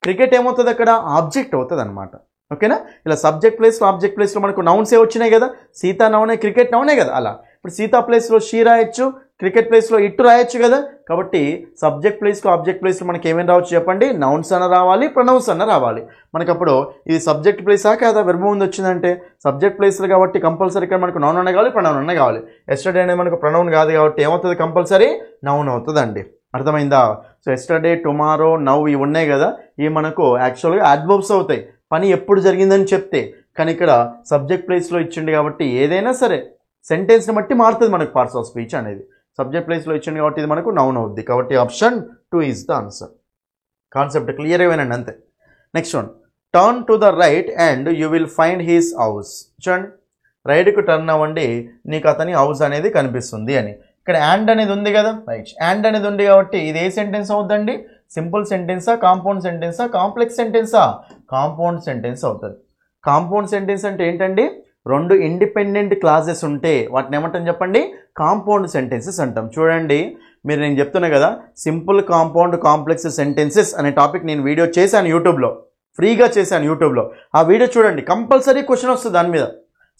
క్రికెట్ ఏమవుతుంది అక్కడ? ఆబ్జెక్ట్ అవుతుంది అనమాట. ఓకేనా? ఇలా సబ్జెక్ట్ ప్లేస్లో ఆబ్జెక్ట్ ప్లేస్లో మనకు నౌన్సే వచ్చినాయి కదా. సీత నౌనే, క్రికెట్ నౌనే కదా. అలా ఇప్పుడు సీత ప్లేస్లో షీ రాయొచ్చు, క్రికెట్ ప్లేస్లో ఇట్టు రాయొచ్చు కదా. కాబట్టి సబ్జెక్ట్ ప్లేస్లో ఆబ్జెక్ట్ ప్లేస్లో మనకి ఏమేమి రావచ్చు చెప్పండి? నౌన్స్ అన్న రావాలి, ప్రొనౌన్స్ అన్న రావాలి. మనకు అప్పుడు ఇది సబ్జెక్ట్ ప్లేసా కాదా? వెర్బ్ ముందు వచ్చిందంటే సబ్జెక్ట్ ప్లేస్లో కాబట్టి కంపల్సరీ ఇక్కడ మనకు నౌన్ అన్న కావాలి, ప్రొనౌన్ అన్న కావాలి. ఎస్టర్డే అనేది మనకు ప్రొనౌన్ కాదు కాబట్టి ఏమవుతుంది? కంపల్సరీ నౌన్ అవుతుందండి. అర్థమైందా? సో ఎస్టర్డే, టుమారో, నౌ ఇవి ఉన్నాయి కదా, ఇవి మనకు యాక్చువల్గా అడ్వర్బ్స్ అవుతాయి పని ఎప్పుడు జరిగిందని చెప్తే. కానీ ఇక్కడ సబ్జెక్ట్ ప్లేస్లో ఇచ్చిండు కాబట్టి ఏదైనా సరే సెంటెన్స్ని బట్టి మారుతుంది మనకు పార్ట్స్ ఆఫ్ స్పీచ్ అనేది. సబ్జెక్ట్ ప్లేస్లో ఇచ్చింది కాబట్టి ఇది మనకు నౌన్ అవుద్ది. కాబట్టి option 2 is the answer. Concept clear అయిపోయినండి అంతే. Next one, turn to the right and you will find his house. చూడండి, రైట్కు టర్న్ అవ్వండి, నీకు అతని హౌస్ అనేది కనిపిస్తుంది అని. ఇక్కడ యాండ్ అనేది ఉంది కదా, రైట్. యాండ్ అనేది ఉంది కాబట్టి ఇది ఏ సెంటెన్స్ అవుతుందండి? సింపుల్ సెంటెన్సా, కాంపౌండ్ సెంటెన్సా, కాంప్లెక్స్ సెంటెన్సా? కాంపౌండ్ సెంటెన్స్ అవుతుంది. కాంపౌండ్ సెంటెన్స్ అంటే ఏంటండి? 2 ఇండిపెండెంట్ క్లాజెస్ ఉంటే వాటిని ఏమంటాం చెప్పండి? కాంపౌండ్ సెంటెన్సెస్ అంటాం. చూడండి, మీరు నేను చెప్తున్నా కదా, సింపుల్, కాంపౌండ్, కాంప్లెక్స్ సెంటెన్సెస్ అనే టాపిక్ నేను వీడియో చేశాను యూట్యూబ్లో, ఫ్రీగా చేశాను యూట్యూబ్లో. ఆ వీడియో చూడండి, కంపల్సరీ క్వశ్చన్ వస్తుంది దాని మీద.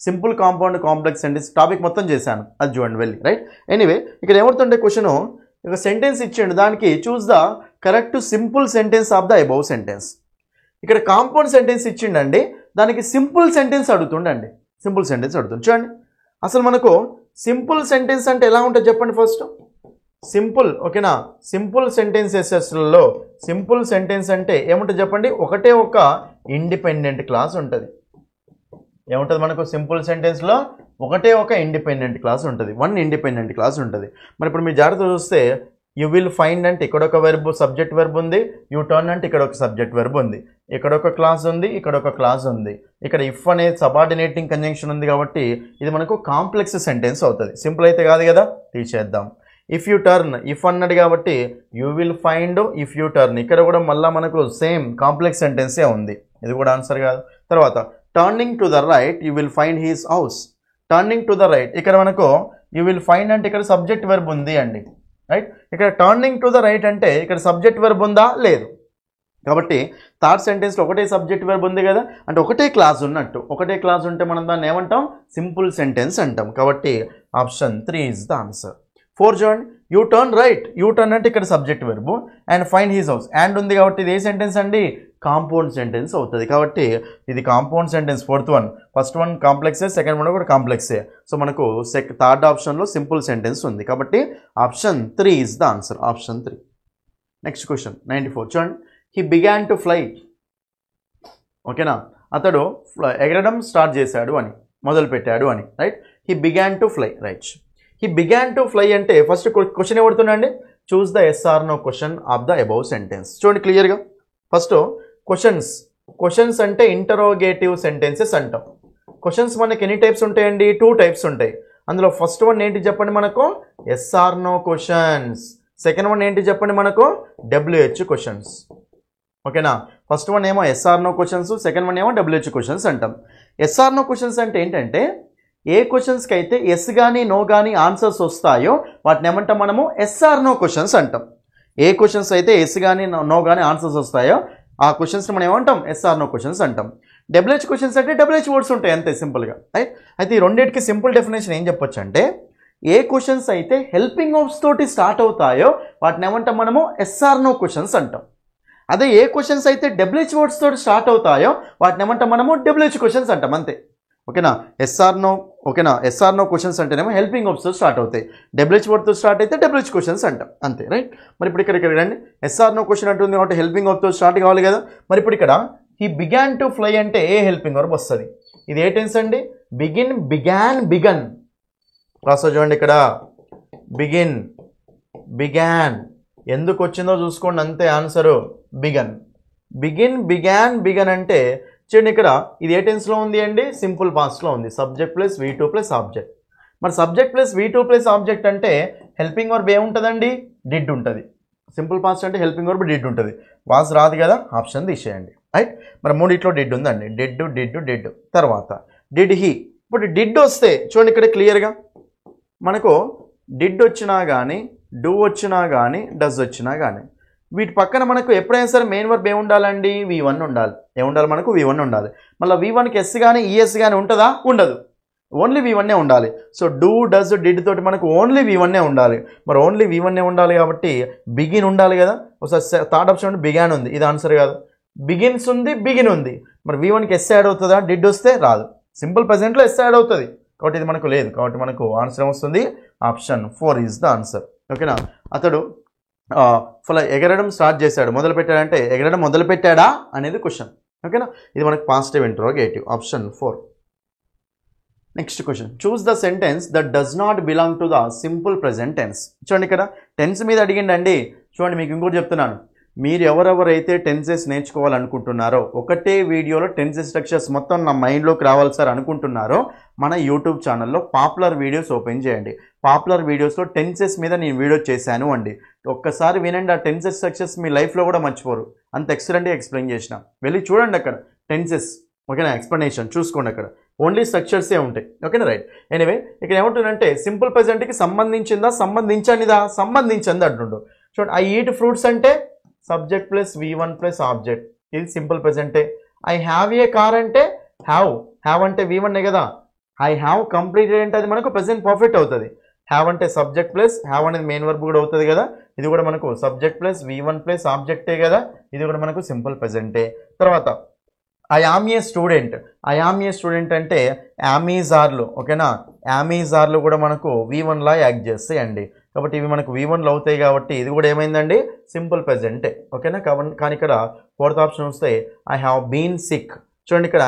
Simple, compound, complex sentence topic మొత్తం చేశాను, అది చూడండి వెళ్ళి, రైట్. ఎనీవే, ఇక్కడ ఏమవుతుంటే క్వశ్చన్, ఒక సెంటెన్స్ ఇచ్చిండు, దానికి చూస్ the correct simple sentence of the above sentence. ఇక్కడ కాంపౌండ్ సెంటెన్స్ ఇచ్చిండండి, దానికి సింపుల్ సెంటెన్స్ అడుగుతుండండి. సింపుల్ సెంటెన్స్ అడుగుతుంది. చూడండి, అసలు మనకు సింపుల్ సెంటెన్స్ అంటే ఎలా ఉంటుంది చెప్పండి ఫస్ట్? సింపుల్, ఓకేనా? సింపుల్ సెంటెన్సెస్లో సింపుల్ సెంటెన్స్ అంటే ఏముంటుంది చెప్పండి? ఒకటే ఒక ఇండిపెండెంట్ క్లాస్ ఉంటుంది. ఏముంటుంది మనకు సింపుల్ సెంటెన్స్లో? ఒకటే ఒక ఇండిపెండెంట్ క్లాస్ ఉంటుంది, 1 ఇండిపెండెంట్ క్లాస్ ఉంటుంది. మరి ఇప్పుడు మీరు జాగ్రత్త చూస్తే యూ విల్ ఫైండ్ అంటే ఇక్కడ ఒక వెర్బ్, సబ్జెక్ట్ వెర్బ్ ఉంది. యూ టర్న్ అంటే ఇక్కడ ఒక సబ్జెక్ట్ వెర్బ్ ఉంది. ఇక్కడ ఒక క్లాస్ ఉంది, ఇక్కడ ఒక క్లాస్ ఉంది. ఇక్కడ ఇఫ్ అనేది సబార్డినేటింగ్ కంజంక్షన్ ఉంది కాబట్టి ఇది మనకు కాంప్లెక్స్ సెంటెన్స్ అవుతుంది. సింపుల్ అయితే కాదు కదా, తీసేద్దాం. ఇఫ్ యూ టర్న్, ఇఫ్ అన్నది కాబట్టి you will find if you turn, ఇక్కడ కూడా మళ్ళీ మనకు సేమ్ కాంప్లెక్స్ సెంటెన్సే ఉంది, ఇది కూడా ఆన్సర్ కాదు. తర్వాత turning to the right you will find his house. Turning to the right, ఇక్కడ మనకు యూ విల్ ఫైండ్ అంటే ఇక్కడ సబ్జెక్ట్ వెర్బ్ ఉంది అండి, రైట్. ఇక్కడ టర్నింగ్ టు ద రైట్ అంటే ఇక్కడ సబ్జెక్ట్ వెర్బ్ ఉందా? లేదు. కాబట్టి థర్డ్ సెంటెన్స్లో ఒకటే సబ్జెక్ట్ వెర్బ్ ఉంది కదా, అంటే ఒకటే క్లాస్ ఉన్నట్టు. ఒకటే క్లాస్ ఉంటే మనం దాన్ని ఏమంటాం? సింపుల్ సెంటెన్స్ అంటాం. కాబట్టి ఆప్షన్ 3 ఈజ్ ద ఆన్సర్. 4 చూడండి, you turn right. You turn అంటే ఇక్కడ subject verb and find his house, and ఉంది కాబట్టి ఇది ఏ సెంటెన్స్ అండి? కాంపౌండ్ సెంటెన్స్ అవుతుంది. కాబట్టి ఇది compound sentence. Fourth one, first one కాంప్లెక్సే, సెకండ్ వన్ కూడా కాంప్లెక్సే. సో మనకు థర్డ్ ఆప్షన్లో సింపుల్ సెంటెన్స్ ఉంది. కాబట్టి option 3 is the answer. Option 3. Next question 94 చూడండి, హీ బిగాన్ టు ఫ్లై. ఓకేనా, అతడు ఎగరడం స్టార్ట్ చేశాడు అని, మొదలు పెట్టాడు అని, right. He began to fly, right. He began to fly అంటే ఫస్ట్ క్వశ్చన్ ఏమడుతుందండి? Choose the yes or no question of the above sentence. చూడండి క్లియర్గా. ఫస్ట్ క్వశ్చన్స్ అంటే ఇంటరోగేటివ్ సెంటెన్సెస్ అంటాం. క్వశ్చన్స్ మనకి ఎన్ని టైప్స్ ఉంటాయండి? 2 టైప్స్ ఉంటాయి. అందులో ఫస్ట్ వన్ ఏంటి చెప్పండి మనకు? Yes or no questions. Second one ఏంటి చెప్పండి మనకు? WH questions. ఓకేనా, ఫస్ట్ వన్ ఏమో yes or no questions, second one ఏమో WH క్వశ్చన్స్ అంటాం. ఎస్ ఆర్ నో క్వశ్చన్స్ అంటే ఏంటంటే ఏ క్వశ్చన్స్కి అయితే ఎస్ కానీ నో కానీ ఆన్సర్స్ వస్తాయో వాటిని ఏమంటాం మనము? ఎస్ ఆర్ నో క్వశ్చన్స్ అంటాం. ఏ క్వశ్చన్స్ అయితే ఎస్ కానీ నో కానీ ఆన్సర్స్ వస్తాయో ఆ క్వశ్చన్స్ని మనం ఏమంటాం? ఎస్ ఆర్ నో క్వశ్చన్స్ అంటాం. WH క్వశ్చన్స్ అంటే WH వర్డ్స్ ఉంటాయి అంతే, సింపుల్గా, రైట్. అయితే ఈ రెండింటికి సింపుల్ డెఫినేషన్ ఏం చెప్పొచ్చు అంటే ఏ క్వశ్చన్స్ అయితే హెల్పింగ్ వర్బ్స్ తోటి స్టార్ట్ అవుతాయో వాటిని ఏమంటాం మనము? ఎస్ ఆర్ నో క్వశ్చన్స్ అంటాం. అదే ఏ క్వశ్చన్స్ అయితే WH వర్డ్స్ తోటి స్టార్ట్ అవుతాయో వాటిని ఏమంటాం మనము? WH క్వశ్చన్స్ అంటాం అంతే. ఓకేనా, ఎస్ఆర్ నో, ఓకేనా, ఎస్ఆర్ నో క్వశ్చన్స్ అంటేనేమో హెల్పింగ్ వర్బ్స్తో స్టార్ట్ అవుతాయి. WH వర్డ్తో స్టార్ట్ అయితే WH క్వశ్చన్స్ అంటాం అంతే, రైట్. మరి ఇప్పుడు ఇక్కడ రండి, ఎస్ఆర్ నో క్వశ్చన్ అంటుంది కాబట్టి హెల్పింగ్ వర్బ్తో స్టార్ట్ కావాలి కదా. మరి ఇప్పుడు ఇక్కడ హీ బిగాన్ టు ఫ్లై అంటే ఏ హెల్పింగ్ వర్బ్ వస్తుంది? ఇది ఏ టెన్స్ అండి? Begin, began, begun. రాసా చూడండి, ఇక్కడ బిగిన్, బిగాన్, ఎందుకు వచ్చిందో చూసుకోండి అంతే answer. Begun, begin, began, begun అంటే చూడండి ఇక్కడ ఇది ఏ టెన్స్లో ఉంది అండి? సింపుల్ పాస్ట్లో ఉంది. Subject plus V2 plus object. మరి subject plus V2 plus object అంటే హెల్పింగ్ వర్బ్ ఏముంటుందండి? డిడ్ ఉంటుంది. సింపుల్ పాస్ట్ అంటే హెల్పింగ్ వర్బ్ డిడ్ ఉంటుంది. వాస్ రాదు కదా, ఆప్షన్ తీసేయండి రైట్. మరి మూడిట్లో డిడ్ ఉందండి, డెడ్. తర్వాత డిడ్ హీ. ఇప్పుడు డిడ్ వస్తే చూడండి ఇక్కడ క్లియర్గా మనకు డిడ్ వచ్చినా కానీ, డూ వచ్చినా కానీ, డస్ వచ్చినా కానీ వీటి పక్కన మనకు ఎప్పుడైనా సరే మెయిన్ వర్బ్ ఏముండాలండి, V1 ఉండాలి. ఏముండాలి మనకు, V1 ఉండాలి. మళ్ళీ V1కి ఎస్ కానీ ఈఎస్ కానీ ఉంటుందా, ఉండదు. ఓన్లీ V1 ఉండాలి. సో డూ, డస్, డిడ్ తోటి మనకు ఓన్లీ V1 ఉండాలి. మరి ఓన్లీ V1 ఉండాలి కాబట్టి బిగిన్ ఉండాలి కదా. ఒకసారి థర్డ్ ఆప్షన్ బిగాన్ ఉంది, ఇది ఆన్సర్ కాదు. బిగిన్స్ ఉంది, బిగిన్ ఉంది. మరి V1కి ఎస్ యాడ్ అవుతుందా, డిడ్ వస్తే రాదు. సింపుల్ ప్రెజెంట్లో ఎస్ యాడ్ అవుతుంది కాబట్టి ఇది మనకు లేదు. కాబట్టి మనకు ఆన్సర్ వస్తుంది ఆప్షన్ 4 ఈజ్ ద ఆన్సర్. ఓకేనా. అతడు ఎగరడం స్టార్ట్ చేశాడు, మొదలు పెట్టాడంటే ఎగరడం మొదలు పెట్టాడా అనేది క్వశ్చన్. ఓకేనా. ఇది మనకు positive interrogative, option 4. Next question, choose the sentence that does not belong to the simple present tense. చూడండి ఇక్కడ టెన్స్ మీద అడిగిండండి. చూడండి మీకు ఇంకోటి చెప్తున్నాను, మీరు ఎవరెవరైతే టెన్సెస్ నేర్చుకోవాలనుకుంటున్నారో, ఒకటే వీడియోలో టెన్సెస్ స్ట్రక్చర్స్ మొత్తం నా మైండ్లోకి రావాలి సార్ అనుకుంటున్నారో, మన యూట్యూబ్ ఛానల్లో పాపులర్ వీడియోస్ ఓపెన్ చేయండి. పాపులర్ వీడియోస్లో టెన్సెస్ మీద నేను వీడియో చేశాను అండి. ఒక్కసారి వినండి, ఆ టెన్సెస్ స్ట్రక్చర్స్ మీ లైఫ్లో కూడా మర్చిపోరు. అంత ఎక్సలెంట్గా ఎక్స్ప్లెయిన్ చేసిన. వెళ్ళి చూడండి అక్కడ టెన్సెస్. ఓకేనా. ఎక్స్ప్లెనేషన్ చూసుకోండి, అక్కడ ఓన్లీ స్ట్రక్చర్సే ఉంటాయి. ఓకేనా. రైట్. ఎనీవే ఇక్కడ ఏమంటుందంటే సింపుల్ ప్రెజెంట్కి సంబంధించిందా, సంబంధించింది అంటుండు. చూడండి, ఐ ఈట్ ఫ్రూట్స్ అంటే subject plus V1 plus object, ఇది సింపుల్ ప్రెజెంటే. ఐ హ్యావ్ ఏ కార్ అంటే హ్యావ్ అంటే V1 కదా. ఐ హ్యావ్ కంప్లీటెడ్ అంటే అది మనకు ప్రెజెంట్ పర్ఫెక్ట్ అవుతుంది. హ్యావ్ అంటే సబ్జెక్ట్ ప్లస్ హ్యావ్ అనేది మెయిన్ వర్బ్ కూడా అవుతుంది కదా. ఇది కూడా మనకు సబ్జెక్ట్ ప్లస్ V1 ప్లస్ ఆబ్జెక్టే కదా. ఇది కూడా మనకు సింపుల్ ప్రెజెంటే. తర్వాత ఐ ఆమ్ ఏ స్టూడెంట్ అంటే యామీజార్లు. ఓకేనా. యామీజార్లు కూడా మనకు V1 లా యాక్ట్ చేస్తాయి అండి. కాబట్టి ఇవి మనకు V1లో అవుతాయి కాబట్టి ఇది కూడా ఏమైందండి, సింపుల్ ప్రెజెంటే. ఓకేనా. కానీ ఇక్కడ ఫోర్త్ ఆప్షన్ వస్తే ఐ హ్యావ్ బీన్ సిక్. చూడండి ఇక్కడ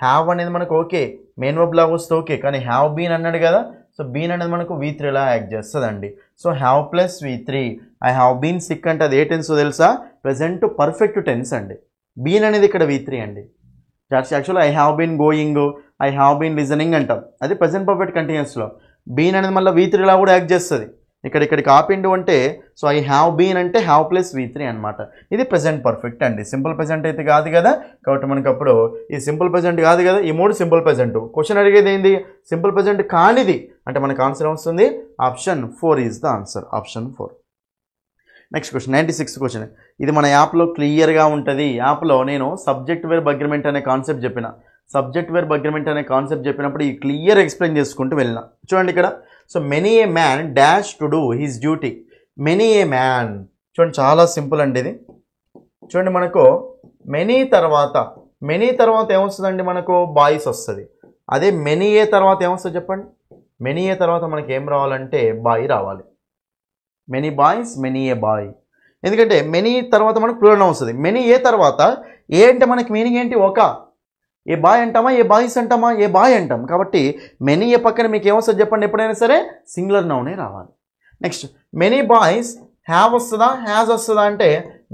హ్యావ్ అనేది మనకు ఓకే, మెయిన్ వర్బ్ లాగా వస్తే ఓకే, కానీ హ్యావ్ బీన్ అన్నాడు కదా. సో బీన్ అనేది మనకు V3 లా యాక్ట్ చేస్తుంది అండి. So have plus V3, I have been sick అంటే అది ఏ టెన్స్ తెలుసా, ప్రెజెంట్ పర్ఫెక్ట్ టెన్స్ అండి. బీన్ అనేది ఇక్కడ V3 అండి. Actually I have been going, I have been listening అంటాం, అది ప్రెజెంట్ పర్ఫెక్ట్ కంటిన్యూస్లో. బీన్ అనేది మళ్ళీ V3 లా కూడా యాక్ట్ చేస్తుంది. ఇక్కడికి ఆపిండు అంటే సో ఐ హ్యావ్ బీన్ అంటే హ్యావ్ ప్లస్ V3 అనమాట. ఇది ప్రెజెంట్ పర్ఫెక్ట్ అండి. సింపుల్ ప్రెజెంట్ అయితే కాదు కదా. కాబట్టి మనకు అప్పుడు ఈ సింపుల్ ప్రెజెంట్ కాదు కదా, ఈ మూడు సింపుల్ ప్రెజెంట్. క్వశ్చన్ అడిగేది ఏంది, సింపుల్ ప్రెజెంట్ కానిది అంటే మనకు ఆన్సర్ వస్తుంది option 4 is the answer, option 4. Next question 96 question. ఇది మన యాప్లో క్లియర్గా ఉంటుంది. యాప్లో నేను సబ్జెక్ట్ వెర్బ్ అగ్రిమెంట్ అనే కాన్సెప్ట్ చెప్పిన. సబ్జెక్ట్ వెర్బ్ అగ్రిమెంట్ అనే కాన్సెప్ట్ చెప్పినప్పుడు ఈ క్లియర్ ఎక్స్ప్లెయిన్ చేసుకుంటూ వెళ్ళిన. చూడండి ఇక్కడ, so many A man dash to do his duty. Many A man చూడండి చాలా సింపుల్ అండి ఇది. చూడండి మనకు మెనీ తర్వాత ఏమొస్తుందండి, మనకు బాయ్స్ వస్తుంది. అదే మెనీ ఏ తర్వాత ఏమొస్తుంది చెప్పండి. మెనీ ఏ తర్వాత మనకి ఏం రావాలంటే బాయ్ రావాలి. Many boys, many a boy. ఎందుకంటే మెనీ తర్వాత మనకు ప్లూరల్ వస్తుంది. మెనీ ఏ తర్వాత ఏ అంటే మనకి మీనింగ్ ఏంటి, ఒక. ఏ బాయ్ అంటామా, ఏ బాయ్స్ అంటామా, ఏ బాయ్ అంటాం. కాబట్టి మెనీ ఏ పక్కన మీకు ఏమొస్తుంది చెప్పండి, ఎప్పుడైనా సరే సింగులర్ నౌనే రావాలి. నెక్స్ట్ మెనీ బాయ్స్ హ్యావ్ వస్తుందా, హ్యాజ్ వస్తుందా అంటే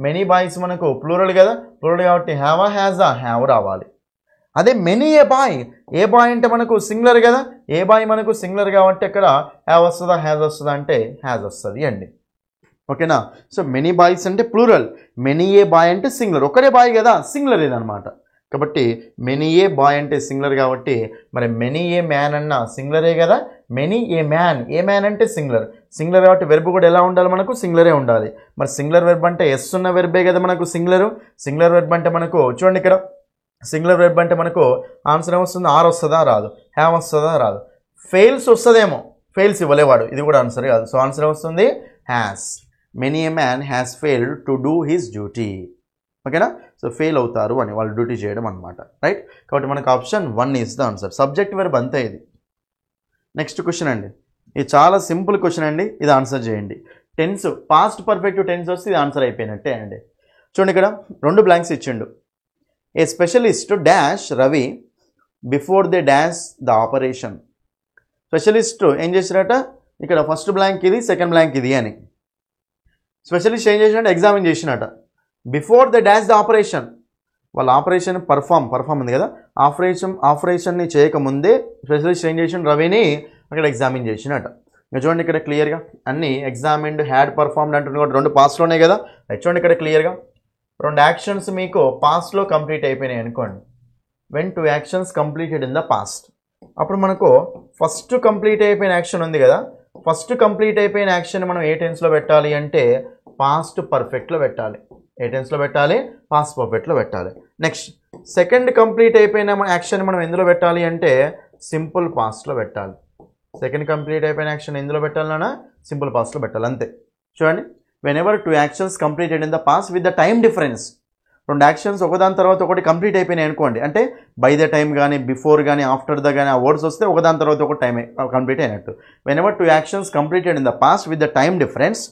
మెనీ బాయ్స్ మనకు ప్లూరల్ కదా, ప్లూరల్ కాబట్టి హ్యావా, హ్యాజా, హ్యావ్ రావాలి. అదే మెనీ ఏ బాయ్ అంటే మనకు సింగులర్ కదా, ఏ బాయ్ మనకు సింగులర్ కాబట్టి అక్కడ హ్యావ్ వస్తుందా, హ్యాజ్ వస్తుందా అంటే హ్యాజ్ వస్తుంది అండి. ఓకేనా. సో మెనీ బాయ్స్ అంటే ప్లూరల్, మెనీ ఏ బాయ్ అంటే సింగులర్, ఒకటే బాయ్ కదా, సింగులర్ ఇదనమాట. కాబట్టి మెనీ ఏ బాయ్ అంటే సింగులర్ కాబట్టి మరి మెనీ ఏ మ్యాన్ అన్న సింగులరే కదా. మెనీ ఏ మ్యాన్ అంటే సింగులర్ కాబట్టి వెర్బ్ కూడా ఎలా ఉండాలి, మనకు సింగులరే ఉండాలి. మరి సింగులర్ వెర్బ్ అంటే ఎస్ ఉన్న వెర్బే కదా మనకు సింగులర్ వెర్బ్ అంటే మనకు చూడండి ఇక్కడ సింగులర్ వెర్బ్ అంటే మనకు ఆన్సర్ ఏమొస్తుంది, ఆర్ వస్తుందా రాదు, హ్యావ్ వస్తుందా రాదు, ఫెయిల్స్ వస్తుందేమో, ఫెయిల్స్ ఇవ్వలేవాడు, ఇది కూడా ఆన్సర్ కాదు. సో ఆన్సర్ ఏమొస్తుంది has. Many A man has failed to do his duty. ఓకేనా. సో ఫెయిల్ అవుతారు అని వాళ్ళు డ్యూటీ చేయడం అనమాట. రైట్. కాబట్టి మనకు option 1 is the answer. Subject verb అంతే ఇది. నెక్స్ట్ క్వశ్చన్ అండి, ఇది చాలా సింపుల్ క్వశ్చన్ అండి, ఇది ఆన్సర్ చేయండి. టెన్స్ పాస్ట్ పర్ఫెక్ట్ టెన్స్ వస్తే ఇది ఆన్సర్ అయిపోయినట్టే అండి. చూడండి ఇక్కడ 2 బ్లాంక్స్ ఇచ్చిండు. A specialist dash Ravi before they dash the operation. Specialist ఏం చేసినట్ట, ఇక్కడ ఫస్ట్ బ్లాంక్ ఇది, సెకండ్ బ్లాంక్ ఇది అని. స్పెషలిస్ట్ ఏం చేసినట్టు, ఎగ్జామిన్ చేసినట్ట. Before the dash the operation, వాళ్ళ ఆపరేషన్ పర్ఫామ్ ఉంది కదా, ఆపరేషన్ని చేయకముందే స్పెషలిస్ట్ ఏం చేసిన రవిని అక్కడ ఎగ్జామిన్ చేసినట్ట. ఇంకా చూడండి ఇక్కడ క్లియర్గా అన్ని ఎగ్జామిన్డ్, హ్యాడ్, పర్ఫార్మ్డ్ అంటున్నాడు, 2 పాస్ట్లోనే కదా. చూడండి ఇక్కడ క్లియర్గా రెండు యాక్షన్స్ మీకు పాస్ట్లో కంప్లీట్ అయిపోయినాయి అనుకోండి. When 2 actions completed in the past, అప్పుడు మనకు ఫస్ట్ కంప్లీట్ అయిపోయిన యాక్షన్ ఉంది కదా, ఫస్ట్ కంప్లీట్ అయిపోయిన యాక్షన్ మనం ఏ టెన్స్లో పెట్టాలి అంటే పాస్ట్ పర్ఫెక్ట్లో పెట్టాలి. ఏ టెన్స్లో పెట్టాలి? పాస్ట్ పర్ఫెక్ట్లో పెట్టాలి. నెక్స్ట్ సెకండ్ కంప్లీట్ అయిపోయిన యాక్షన్ మనం ఎందులో పెట్టాలి అంటే సింపుల్ పాస్ట్లో పెట్టాలి. సెకండ్ కంప్లీట్ అయిపోయిన యాక్షన్ ఎందులో పెట్టాలన్నా సింపుల్ పాస్ట్లో పెట్టాలి, అంతే. చూడండి, when ever 2 actions completed in the past with the time difference, రెండు యాక్షన్స్ ఒకదాని తర్వాత ఒకటి కంప్లీట్ అయిపోయినాయి అనుకోండి, అంటే బై ద టైం కానీ బిఫోర్ కానీ ఆఫ్టర్ ద కానీ ఆ వర్డ్స్ వస్తే ఒకదాని తర్వాత ఒక టైం కంప్లీట్ అయినట్టు. When ever 2 actions completed in the past with the time difference,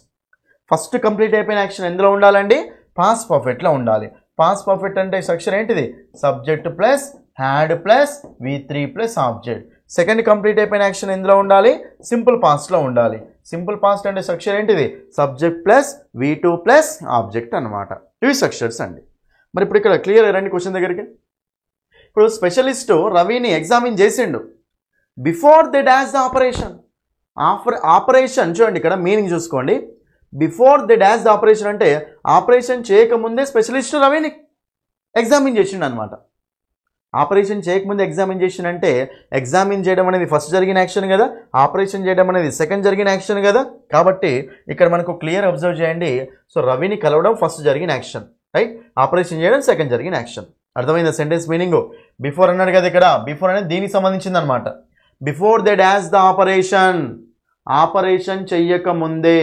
first complete అయిపోయిన యాక్షన్ ఎందులో ఉండాలండి? పాస్ట్ పర్ఫెక్ట్లో ఉండాలి. పాస్ట్ పర్ఫెక్ట్ అంటే స్ట్రక్చర్ ఏంటిది? Subject plus had plus V3 plus object. Second complete అయిపోయిన యాక్షన్ ఎందులో ఉండాలి? సింపుల్ పాస్ట్లో ఉండాలి. సింపుల్ పాస్ట్ అంటే స్ట్రక్చర్ ఏంటిది? Subject plus V2 plus object అనమాట. ఇవి స్ట్రక్చర్స్ అండి. మరి ఇప్పుడు ఇక్కడ క్లియర్ రండి క్వశ్చన్ దగ్గరికి. ఇప్పుడు స్పెషలిస్టు రవిని ఎగ్జామిన్ చేసిండు. Before the dash the operation, operation చూడండి, ఇక్కడ మీనింగ్ చూసుకోండి. Before the dash the operation అంటే ఆపరేషన్ చేయకముందే స్పెషలిస్టు రవిని ఎగ్జామిన్ చేసిండు అనమాట. ఆపరేషన్ చేయకముందే ఎగ్జామిన్ చేసిన అంటే ఎగ్జామిన్ చేయడం అనేది ఫస్ట్ జరిగిన యాక్షన్ కదా, ఆపరేషన్ చేయడం అనేది సెకండ్ జరిగిన యాక్షన్ కదా. కాబట్టి ఇక్కడ మనకు క్లియర్ అబ్జర్వ్ చేయండి. సో రవిని కలవడం ఫస్ట్ జరిగిన యాక్షన్, రైట్. ఆపరేషన్ చేయడం సెకండ్ జరిగిన యాక్షన్. అర్థమైందా సెంటెన్స్ మీనింగ్? బిఫోర్ అన్నాడు కదా, ఇక్కడ బిఫోర్ అనేది దీనికి సంబంధించింది అనమాట. Before the dash the operation, operation చెయ్యకముందే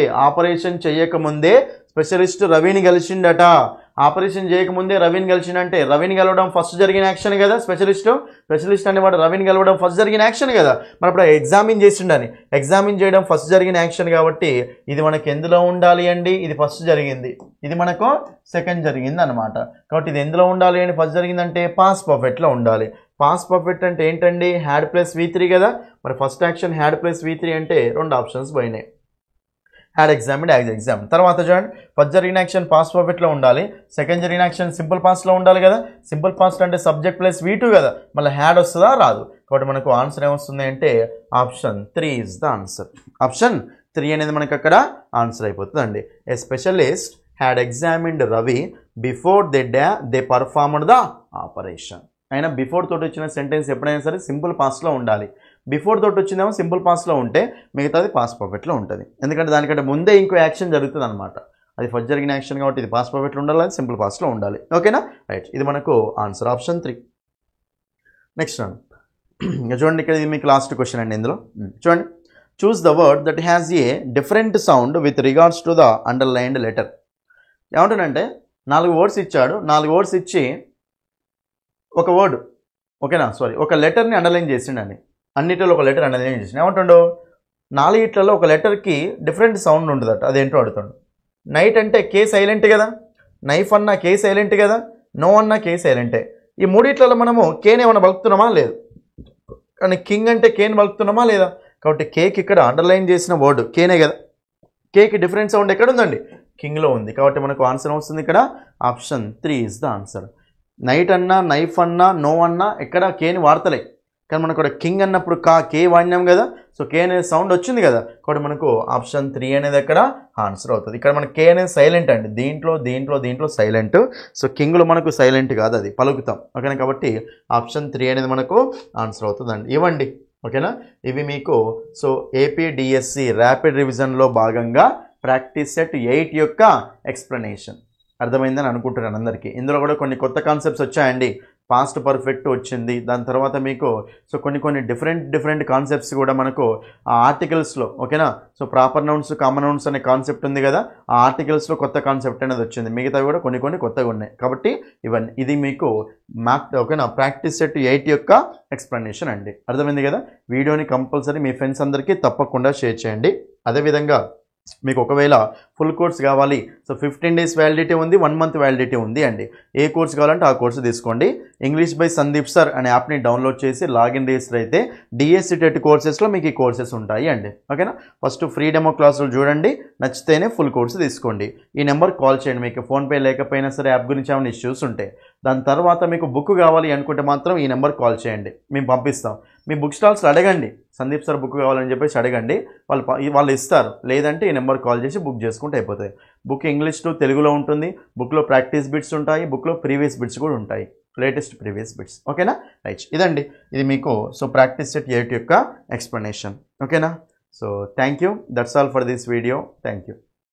స్పెషలిస్ట్ రవిని కలిసిండట. ఆపరేషన్ చేయకముందే రవిని కలిసిండంటే రవిని కలవడం ఫస్ట్ జరిగిన యాక్షన్ కదా. స్పెషలిస్ట్ అనేవాడు రవిని కలవడం ఫస్ట్ జరిగిన యాక్షన్ కదా. మరి ఇప్పుడు ఎగ్జామిన్ చేసిండని, ఎగ్జామిన్ చేయడం ఫస్ట్ జరిగిన యాక్షన్ కాబట్టి ఇది మనకి ఎందులో ఉండాలి అండి? ఇది ఫస్ట్ జరిగింది, ఇది మనకు సెకండ్ జరిగింది అనమాట. కాబట్టి ఇది ఎందులో ఉండాలి అండి? ఫస్ట్ జరిగిందంటే పాస్ట్ పర్ఫెక్ట్లో ఉండాలి. పాస్ట్ పర్ఫెక్ట్ అంటే ఏంటండి? హ్యాడ్ ప్లస్ V3 కదా. మరి first action had plus V3 అంటే రెండు ఆప్షన్స్ పోయినాయి, హ్యాడ్ ఎగ్జామిన్, యాజ్ ఎగ్జామ్. తర్వాత చూడండి, ఫస్ట్ జరిగిన యాక్షన్ పాస్ట్ పర్ఫెక్ట్లో ఉండాలి, సెకండ్ జరిగిన యాక్షన్ సింపుల్ పాస్ట్లో ఉండాలి కదా. సింపుల్ పాస్ట్ అంటే సబ్జెక్ట్ ప్లస్ V2 కదా, మళ్ళీ హ్యాడ్ వస్తుందా? రాదు. కాబట్టి మనకు ఆన్సర్ ఏమొస్తుంది అంటే option 3 is the answer. Option 3 అనేది మనకు అక్కడ ఆన్సర్ అయిపోతుంది అండి. A specialist had examined Ravi before they performed the operation. అయినా బిఫోర్ తోటి వచ్చిన సెంటెన్స్ ఎప్పుడైనా సరే సింపుల్ పాస్ట్లో ఉండాలి. బిఫోర్ తోటి వచ్చిందేమో సింపుల్ పాస్ట్లో ఉంటే మిగతాది పాస్ట్ పర్ఫెక్ట్లో ఉంటుంది. ఎందుకంటే దానికంటే ముందే ఇంకో యాక్షన్ జరుగుతుంది అనమాట. అది ఫస్ట్ జరిగిన యాక్షన్ కాబట్టి ఇది పాస్ట్ పర్ఫెక్ట్లో ఉండాలి, అది సింపుల్ పాస్ట్లో ఉండాలి. ఓకేనా? రైట్, ఇది మనకు ఆన్సర్ ఆప్షన్ 3. నెక్స్ట్ చూడండి, ఇక్కడ ఇది మీకు లాస్ట్ క్వశ్చన్ అండి. ఇందులో చూడండి, choose the word that has a different sound with regards to the underlined letter. ఏమంటానంటే 4 వర్డ్స్ ఇచ్చాడు, 4 వర్డ్స్ ఇచ్చి ఒక వర్డ్, ఓకేనా, ఒక లెటర్ని అండర్లైన్ చేసిండండి. అన్నిటిలో ఒక లెటర్ అండర్లైన్ చేసిండు. ఏమంటుండో 4 ఒక లెటర్కి డిఫరెంట్ సౌండ్ ఉంటుందట. అదేంటో అడుగుతాడు. నైట్ అంటే కే సైలెంట్ కదా, నైఫ్ అన్న కే సైలెంట్ కదా, నో అన్న కే సైలెంటే. ఈ 3 మనము కేని ఏమైనా బలుకుతున్నామా? లేదు. కానీ కింగ్ అంటే కేని బలుకుతున్నామా? లేదా. కాబట్టి కేకి ఇక్కడ అండర్లైన్ చేసిన వర్డ్ కేనే కదా. కేకి డిఫరెంట్ సౌండ్ ఎక్కడ ఉందండి? కింగ్లో ఉంది. కాబట్టి మనకు ఆన్సర్ వస్తుంది ఇక్కడ option 3 is the answer. Night అన్నా, నైఫ్ అన్నా, నో అన్నా ఎక్కడ కేని వాడతలే, కానీ మనకు ఇక్కడ కింగ్ అన్నప్పుడు కే వాడినాం కదా. సో కే అనేది సౌండ్ వచ్చింది కదా. కాబట్టి మనకు ఆప్షన్ 3 అనేది అక్కడ ఆన్సర్ అవుతుంది. ఇక్కడ మనకి కే అనేది సైలెంట్ అండి, దీంట్లో సైలెంట్. సో కింగ్లో మనకు సైలెంట్ కాదు, అది పలుకుతాం. ఓకేనా? కాబట్టి ఆప్షన్ 3 అనేది మనకు ఆన్సర్ అవుతుందండి. ఇవ్వండి, ఓకేనా? ఇవి మీకు సో ఏపీడిఎస్సి ర్యాపిడ్ రివిజన్లో భాగంగా ప్రాక్టీస్ సెట్ 8 యొక్క ఎక్స్ప్లెనేషన్ అర్థమైందని అనుకుంటున్నాను అందరికీ. ఇందులో కూడా కొన్ని కొత్త కాన్సెప్ట్స్ వచ్చాయండి. పాస్ట్ పర్ఫెక్ట్ వచ్చింది, దాని తర్వాత మీకు సో కొన్ని డిఫరెంట్ కాన్సెప్ట్స్ కూడా మనకు ఆ ఆర్టికల్స్లో, ఓకేనా. So proper nouns, common nouns అనే కాన్సెప్ట్ ఉంది కదా, ఆ ఆర్టికల్స్లో కొత్త కాన్సెప్ట్ అనేది వచ్చింది. మిగతావి కూడా కొన్ని కొత్తగా ఉన్నాయి. కాబట్టి ఇది మీకు ఓకేనా ప్రాక్టీస్ సెట్ 8 యొక్క ఎక్స్ప్లెనేషన్ అండి. అర్థమైంది కదా. వీడియోని కంపల్సరీ మీ ఫ్రెండ్స్ అందరికీ తప్పకుండా షేర్ చేయండి. అదేవిధంగా మీకు ఒకవేళ ఫుల్ కోర్స్ కావాలి, సో 15 days వ్యాలిడిటీ ఉంది, 1 month వ్యాలిడిటీ ఉంది అండి. ఏ కోర్స్ కావాలంటే ఆ కోర్సు తీసుకోండి. ఇంగ్లీష్ బై సందీప్ సార్ అనే యాప్ని డౌన్లోడ్ చేసి లాగిన్ రిజిస్టర్ అయితే డిఎస్సి టెట్ కోర్సెస్లో మీకు ఈ కోర్సెస్ ఉంటాయి అండి. ఓకేనా? ఫస్ట్ ఫ్రీ డెమో క్లాసులు చూడండి, నచ్చితేనే ఫుల్ కోర్సు తీసుకోండి. ఈ నెంబర్ కాల్ చేయండి. మీకు ఫోన్పే లేకపోయినా సరే యాప్ గురించి ఏమైనా ఇష్యూస్ ఉంటే దాని తర్వాత మీకు బుక్ కావాలి అనుకుంటే మాత్రం ఈ నెంబర్ కాల్ చేయండి, మేము పంపిస్తాం. మీ బుక్ స్టాల్స్లో అడగండి, సందీప్ సార్ బుక్ కావాలని చెప్పేసి అడగండి, వాళ్ళు ఇస్తారు. లేదంటే ఈ నెంబర్ కాల్ చేసి బుక్ చేసుకుంటే అయిపోతాయి. బుక్ ఇంగ్లీష్ టు తెలుగులో ఉంటుంది. బుక్లో ప్రాక్టీస్ బిట్స్ ఉంటాయి, బుక్లో ప్రీవియస్ బిట్స్ కూడా ఉంటాయి, లేటెస్ట్ ప్రీవియస్ బిట్స్. ఓకేనా? రైట్, ఇదండి ఇది మీకు సో ప్రాక్టీస్ సెట్ 8 యొక్క ఎక్స్ప్లెనేషన్. ఓకేనా? So thank you, that's all for this video. Thank you.